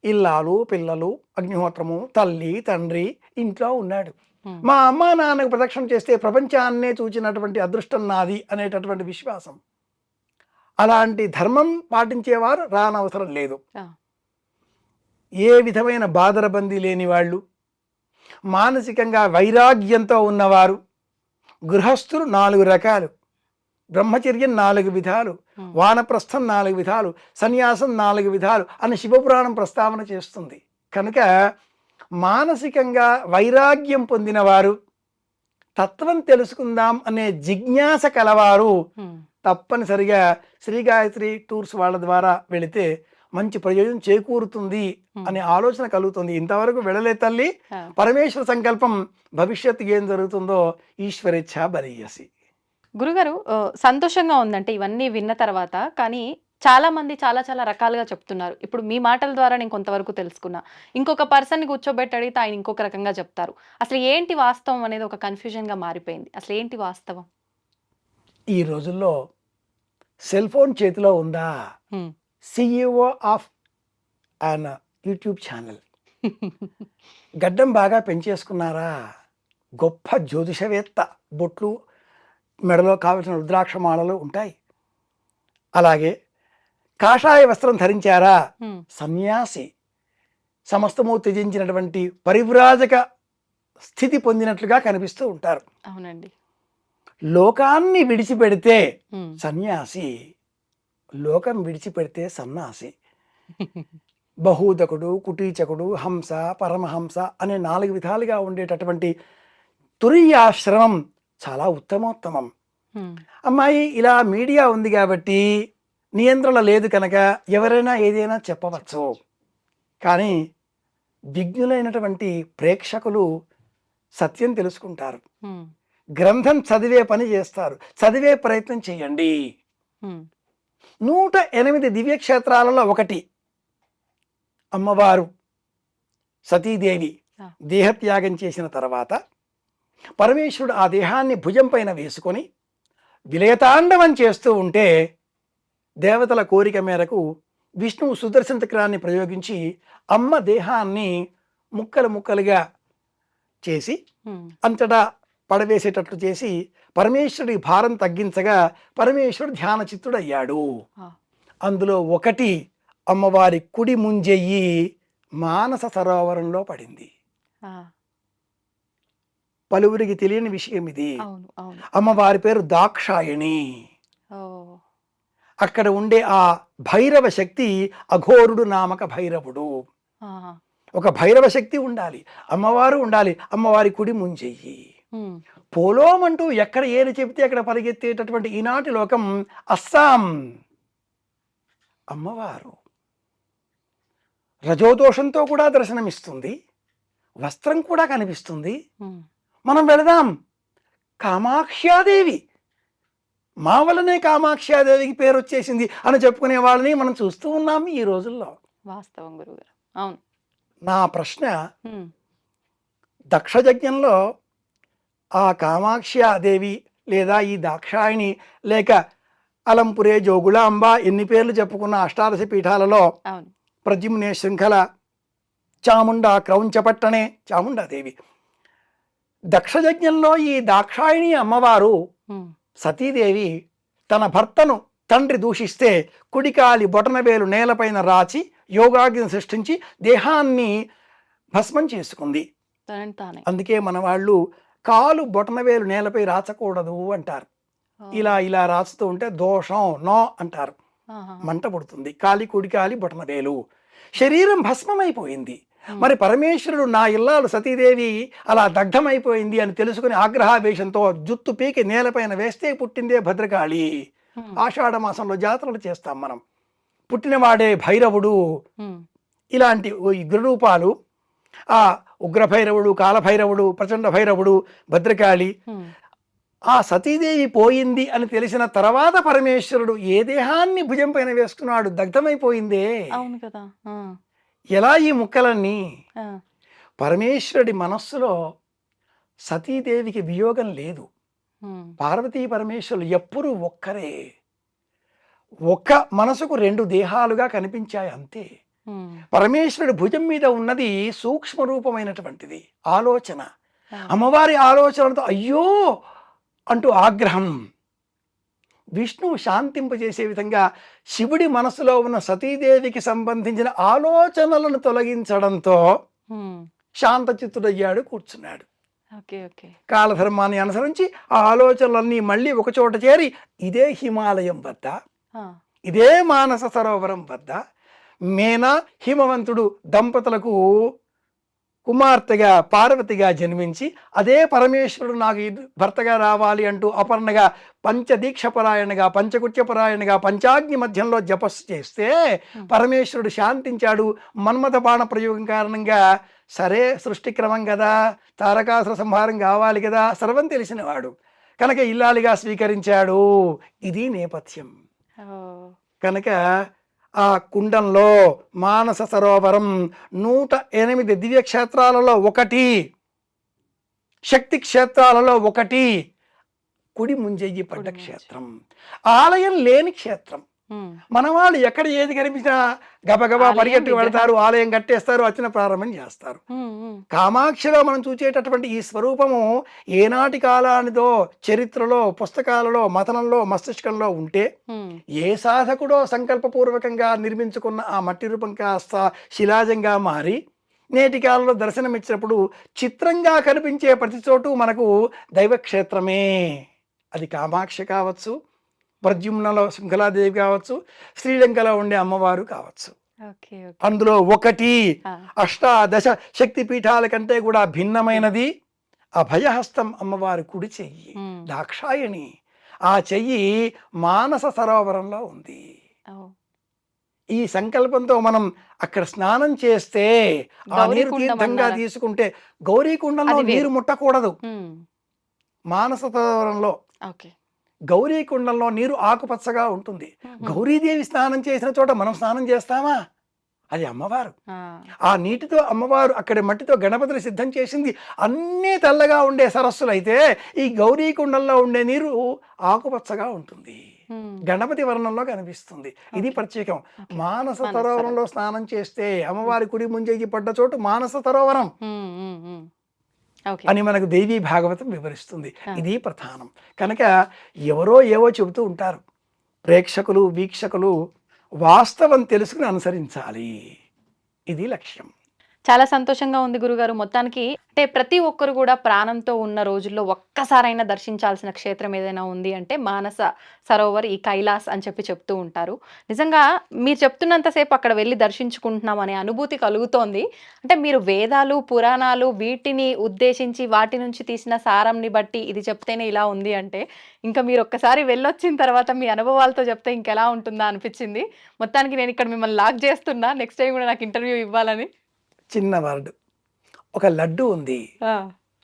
ఇల్లాలు పిల్లలు అగ్నిహోత్రము తల్లి తండ్రి ఇంట్లో ఉన్నాడు. హ్మ్. మా అమ్మ నాన్నకు ప్రదక్షిణ చేస్తే ప్రపంచాన్నే చూచినటువంటి అదృష్టం నాది అనేటటువంటి విశ్వాసం. అలాంటి ధర్మం పాటించేవారు రానవసరం లేదు. ఆ. ఏ విధమైన బాదరబందీ లేని వాళ్ళు, మానసికంగా వైరాగ్యంతో ఉన్నవారు, గృహస్థులు 4 రకాలు, బ్రహ్మచర్యం 4 విధాలు, వానప్రస్థం 4 విధాలు, సన్యాసం 4 విధాలు అని శివపురాణం ప్రస్తావన చేస్తుంది. కనుక మానసికంగా వైరాగ్యం పొందినవారు, తత్వం తెలుసుకుందాం అనే జిజ్ఞాస కలవారు హ్మ్. తప్పనిసరిగా శ్రీ గాయత్రి టూర్స్ వాళ్ళ ద్వారా వెళితే మంచి ప్రయోజనం చేకూరుతుంది అనే ఆలోచన కలుగుతుంది. ఇంతవరకు వెళ్ళలే తల్లి, పరమేశ్వర సంకల్పం, భవిష్యత్తు ఏం జరుగుతుందో ఈశ్వరేచ్ఛ బలీయసి. గురుగారు సంతోషంగా ఉందంటే ఇవన్నీ విన్న తర్వాత. కానీ చాలా మంది చాలా చాలా రకాలుగా చెప్తున్నారు. ఇప్పుడు మీ మాటల ద్వారా నేను కొంతవరకు తెలుసుకున్నా. ఇంకొక పర్సన్‌ని కూర్చోబెట్టి అడిగితే ఆయన ఇంకొక రకంగా చెప్తారు. అసలు ఏంటి వాస్తవం అనేది ఒక కన్‌ఫ్యూజన్‌గా మారిపోయింది. అసలు ఏంటి వాస్తవం? ఈ రోజుల్లో సెల్ ఫోన్ చేతిలో ఉందా, హ్మ్. CEO of an YouTube channel, గడ్డం బాగా పెంచేసుకున్నారా, గొప్ప జ్యోతిషవేత్త, బొట్లు, మెడలో కావలసిన రుద్రాక్షమాలలు ఉంటాయి. అలాగే కాషాయ వస్త్రం ధరించారా, హ్మ్. సన్యాసి, సమస్తము త్యజించినటువంటి పరివ్రాజక స్థితి పొందినట్లుగా కనిపిస్తూ ఉంటారు. అవునండి. లోకాన్ని విడిచిపెడితే హ్మ్. సన్యాసి, లోకం విడిచిపెడితే సన్నాసి. బహూదకుడు, కుటీచకుడు, హంస, పరమహంస అనే 4 విధాలుగా ఉండేటటువంటి తురీయాశ్రమం చాలా ఉత్తమోత్తమం. అమ్మాయి ఇలా మీడియా ఉంది కాబట్టి నియంత్రణ లేదు కనుక ఎవరైనా ఏదైనా చెప్పవచ్చు, కానీ విజ్ఞులైనటువంటి ప్రేక్షకులు సత్యం తెలుసుకుంటారు, గ్రంథం చదివే పని చేస్తారు, చదివే ప్రయత్నం చేయండి. 108 దివ్యక్షేత్రాలలో ఒకటి అమ్మవారు సతీదేవి దేహత్యాగం చేసిన తర్వాత పరమేశ్వరుడు ఆ దేహాన్ని భుజం పైన వేసుకొని విలయతాండవం చేస్తూ ఉంటే దేవతల కోరిక మేరకు విష్ణువు సుదర్శన చక్రాన్ని ప్రయోగించి అమ్మ దేహాన్ని ముక్కలు ముక్కలుగా చేసి అంతటా పడవేసేటట్లు చేసి పరమేశ్వరుడి భారం తగ్గించగా పరమేశ్వరుడు ధ్యానచిత్తుడయ్యాడు. అందులో ఒకటి అమ్మవారి కుడి ముంజెయ్యి మానస సరోవరంలో పడింది. పలువురికి తెలియని విషయం ఇది. అమ్మవారి పేరు దాక్షాయణి. అక్కడ ఉండే ఆ భైరవ శక్తి అఘోరుడు నామక భైరవుడు. ఒక భైరవ శక్తి ఉండాలి, అమ్మవారు ఉండాలి. అమ్మవారి కుడి ముంజెయ్యి. పోలోం అంటూ ఎక్కడ ఏది చెబితే అక్కడ పరిగెత్తేటటువంటి ఈనాటి లోకం అస్సాం. అమ్మవారు రజోదోషంతో కూడా దర్శనమిస్తుంది, వస్త్రం కూడా కనిపిస్తుంది. మనం వెళదాం. కామాక్ష్యాదేవి, మా వల్లనే కామాక్ష్యాదేవికి పేరు వచ్చేసింది అని చెప్పుకునే వాళ్ళని మనం చూస్తూ ఉన్నాం ఈ రోజుల్లో. వాస్తవం గురుగారు. అవును. నా ప్రశ్న, దక్షయజ్ఞంలో ఆ కామాక్ష్యాదేవి లేదా ఈ దాక్షాయిని లేక అలంపురే జోగులాంబ ఎన్ని పేర్లు చెప్పుకున్న అష్టాదశ పీఠాలలో ప్రద్యుమ్నే శృంఖల చాముండ క్రౌంచపట్టణే చాముండాదేవి, దక్షయజ్ఞంలో ఈ దాక్షాయిని అమ్మవారు సతీదేవి తన భర్తను తండ్రి దూషిస్తే కుడికాలి బొటనవేలు నేలపైన రాచి యోగాగ్ని సృష్టించి దేహాన్ని భస్మం చేసుకుంది. అందుకే మన వాళ్ళు కాలు బొటనవేలు నేలపై రాచకూడదు అంటారు. ఇలా ఇలా రాచుతూ ఉంటే దోషం నో అంటారు, మంట పుడుతుంది. కాలి కుడికాలి బొటనవేలు, శరీరం భస్మమైపోయింది. మరి పరమేశ్వరుడు నా ఇల్లాలు సతీదేవి అలా దగ్ధమైపోయింది అని తెలుసుకుని ఆగ్రహావేశంతో జుత్తు పీకి నేలపైన వేస్తే పుట్టిందే భద్రకాళి. ఆషాఢ మాసంలో జాతరలు చేస్తాం మనం. పుట్టినవాడే భైరవుడు. ఇలాంటి గురురూపాలు ఆ ఉగ్రభైరవుడు, కాలభైరవుడు, ప్రచండ భైరవుడు, భద్రకాళి. ఆ సతీదేవి పోయింది అని తెలిసిన తర్వాత పరమేశ్వరుడు ఏ దేహాన్ని భుజం పైన వేసుకున్నాడు? దగ్ధమైపోయిందే. అవును కదా. ఎలా ఈ ముక్కలన్నీ? పరమేశ్వరుడి మనస్సులో సతీదేవికి వియోగం లేదు. పార్వతీ పరమేశ్వరులు ఎప్పుడూ ఒక్కరే. ఒక్క మనసుకు రెండు దేహాలుగా కనిపించాయి అంతే. పరమేశ్వరుడి భుజం మీద ఉన్నది సూక్ష్మ రూపమైనటువంటిది ఆలోచన. అమ్మవారి ఆలోచనలతో అయ్యో అంటూ ఆగ్రహం. విష్ణువు శాంతింపజేసే విధంగా శివుడి మనసులో ఉన్న సతీదేవికి సంబంధించిన ఆలోచనలను తొలగించడంతో శాంతచిత్తుడయ్యాడు, కూర్చున్నాడు. కాలధర్మాన్ని అనుసరించి ఆ ఆలోచనలన్నీ మళ్ళీ ఒకచోట చేరి ఇదే హిమాలయం వద్ద, ఇదే మానస సరోవరం వద్ద మేనా హిమవంతుడు దంపతులకు కుమార్తెగా పార్వతిగా జన్మించి అదే పరమేశ్వరుడు నాకు భర్తగా రావాలి అంటూ అపర్ణగా పంచదీక్షపరాయణగా పంచకృత్యపరాయణగా పంచాగ్ని మధ్యంలో జపస్సు చేస్తే పరమేశ్వరుడు శాంతించాడు. మన్మథ బాణ ప్రయోగం కారణంగా సరే సృష్టి క్రమం కదా, తారకాసుర సంహారం కావాలి కదా, సర్వం తెలిసినవాడు కనుక ఇల్లాలిగా స్వీకరించాడు. ఇది నేపథ్యం. కనుక ఆ కుండంలో మానస సరోవరం 108 దివ్యక్షేత్రాలలో ఒకటి, శక్తి క్షేత్రాలలో ఒకటి, కుడి ముంజెయ్యి పడ్డ క్షేత్రం, ఆలయం లేని క్షేత్రం. మన వాళ్ళు ఎక్కడ ఏది కనిపించినా గబగబా పరిగెత్తి వెళతారు, ఆలయం కట్టేస్తారు, అర్చన ప్రారంభం చేస్తారు. కామాక్షిలో మనం చూసేటటువంటి ఈ స్వరూపము ఏనాటి కాలానిదో చరిత్రలో, పుస్తకాలలో, మథనంలో, మస్తిష్కంలో ఉంటే ఏ సాధకుడో సంకల్పపూర్వకంగా నిర్మించుకున్న ఆ మట్టి రూపం కాస్త శిలాజంగా మారి నేటి కాలంలో దర్శనమిచ్చినప్పుడు చిత్రంగా కనిపించే ప్రతి చోటు మనకు దైవక్షేత్రమే. అది కామాక్షి కావచ్చు, ప్రద్యుమ్నలో శృంఖలాదేవి కావచ్చు, శ్రీలంకలో ఉండే అమ్మవారు కావచ్చు. అందులో ఒకటి అష్టాదశ శక్తి పీఠాల కంటే కూడా భిన్నమైనది అభయహస్తం అమ్మవారి కుడి చెయ్యి దాక్షాయణి. ఆ చెయ్యి మానస సరోవరంలో ఉంది. ఓ. ఈ సంకల్పంతో మనం అక్కడ స్నానం చేస్తే ఆ నీరు గౌరీకుండం తీర్థంగా అన్నారా? తీసుకుంటే గౌరీకుండంలో అది వేరు. నీరు ముట్టకూడదు. ఉమ్. మానస సరోవరంలో ఓకే. గౌరీకుండంలో నీరు ఆకుపచ్చగా ఉంటుంది. గౌరీదేవి స్నానం చేసిన చోట మనం స్నానం చేస్తామా? అది అమ్మవారు. ఆ. ఆ నీటితో అమ్మవారు అక్కడి మట్టితో గణపతిని సిద్ధం చేసింది. అన్నీ తెల్లగా ఉండే సరస్సులు అయితే ఈ గౌరీకుండంలో ఉండే నీరు ఆకుపచ్చగా ఉంటుంది, ఉమ్. గణపతి వర్ణంలో కనిపిస్తుంది. ఇది ప్రత్యేకం. మానస మానస సరోవరంలో స్నానం చేస్తే అమ్మవారి కుడి ముంజేకి పడ్డ చోటు మానస సరోవరం ఉమ్, ఉమ్, ఉమ్. ఓకే. అని మనకు దేవీ భాగవతం వివరిస్తుంది. ఇది ప్రధానం. కనుక ఎవరో ఏవో చెబుతూ ఉంటారు. ప్రేక్షకులు వీక్షకులు వాస్తవం తెలుసుకుని అనుసరించాలి. ఇది లక్ష్యం. చాలా సంతోషంగా ఉంది గురుగారు. మొత్తానికి అంటే ప్రతి ఒక్కరు కూడా ప్రాణంతో ఉన్న రోజుల్లో ఒక్కసారైనా దర్శించాల్సిన క్షేత్రం ఏదైనా ఉంది అంటే మానస సరోవర్, ఈ కైలాస్ అని చెప్తూ ఉంటారు. నిజంగా మీరు చెప్తున్నంతసేపు అక్కడ వెళ్ళి దర్శించుకుంటున్నాం అనే అనుభూతి కలుగుతోంది. అంటే మీరు వేదాలు, పురాణాలు వీటిని ఉద్దేశించి వాటి నుంచి తీసిన సారంని బట్టి ఇది చెప్తేనే ఇలా ఉంది అంటే, ఇంకా మీరు ఒక్కసారి వెళ్ళొచ్చిన తర్వాత మీ అనుభవాలతో చెప్తే ఇంకెలా ఉంటుందా అనిపించింది. మొత్తానికి నేను ఇక్కడ మిమ్మల్ని లాక్ చేస్తున్నా, నెక్స్ట్ టైం కూడా నాకు ఇంటర్వ్యూ ఇవ్వాలని. చిన్న వర్డ్, ఒక లడ్డు ఉంది, ఆ,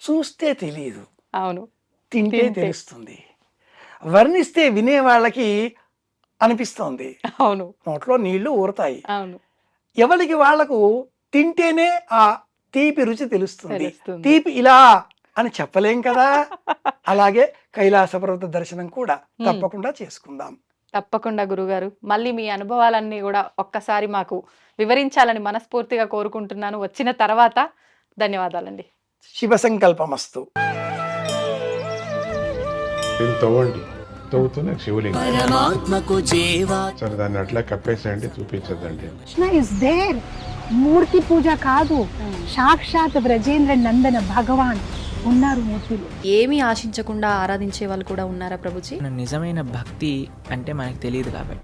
చూస్తే తెలియదు, అవును. తింటే తింటే. తెలుస్తుంది. వర్ణిస్తే వినే వాళ్ళకి అనిపిస్తోంది, అవును. నోట్లో నీళ్లు ఊరతాయి. అవును. ఎవరికి వాళ్లకు తింటేనే ఆ తీపి రుచి తెలుస్తుంది. తెలుస్తుంది. తీపి ఇలా అని చెప్పలేం కదా. అలాగే కైలాస పర్వత దర్శనం కూడా తప్పకుండా చేసుకుందాం. తప్పకుండా గురుగారు. మళ్ళీ మీ అనుభవాలన్నీ కూడా ఒక్కసారి మాకు వివరించాలని మనస్ఫూర్తిగా కోరుకుంటున్నాను వచ్చిన తర్వాత. ధన్యవాదాలండి. శివ సంకల్పమస్తు. దీన్ని తవ్వండి, తవ్వుతూనే శివలింగం. పరమాత్మకు జీవా సరే దాన్ని అట్లా కప్పేసేయండి, చూపించదండి. Krishna is there. మూర్తి పూజ కాదు, సాక్షాత్ బ్రజేంద్ర నందన భగవాన్ ఉన్నారు మూర్తిలో. ఏమీ ఆశించకుండా ఆరాధించే వాళ్ళు కూడా ఉన్నారా ప్రభుజీ? నిజమైన భక్తి అంటే మనకు తెలియదు కాబట్టి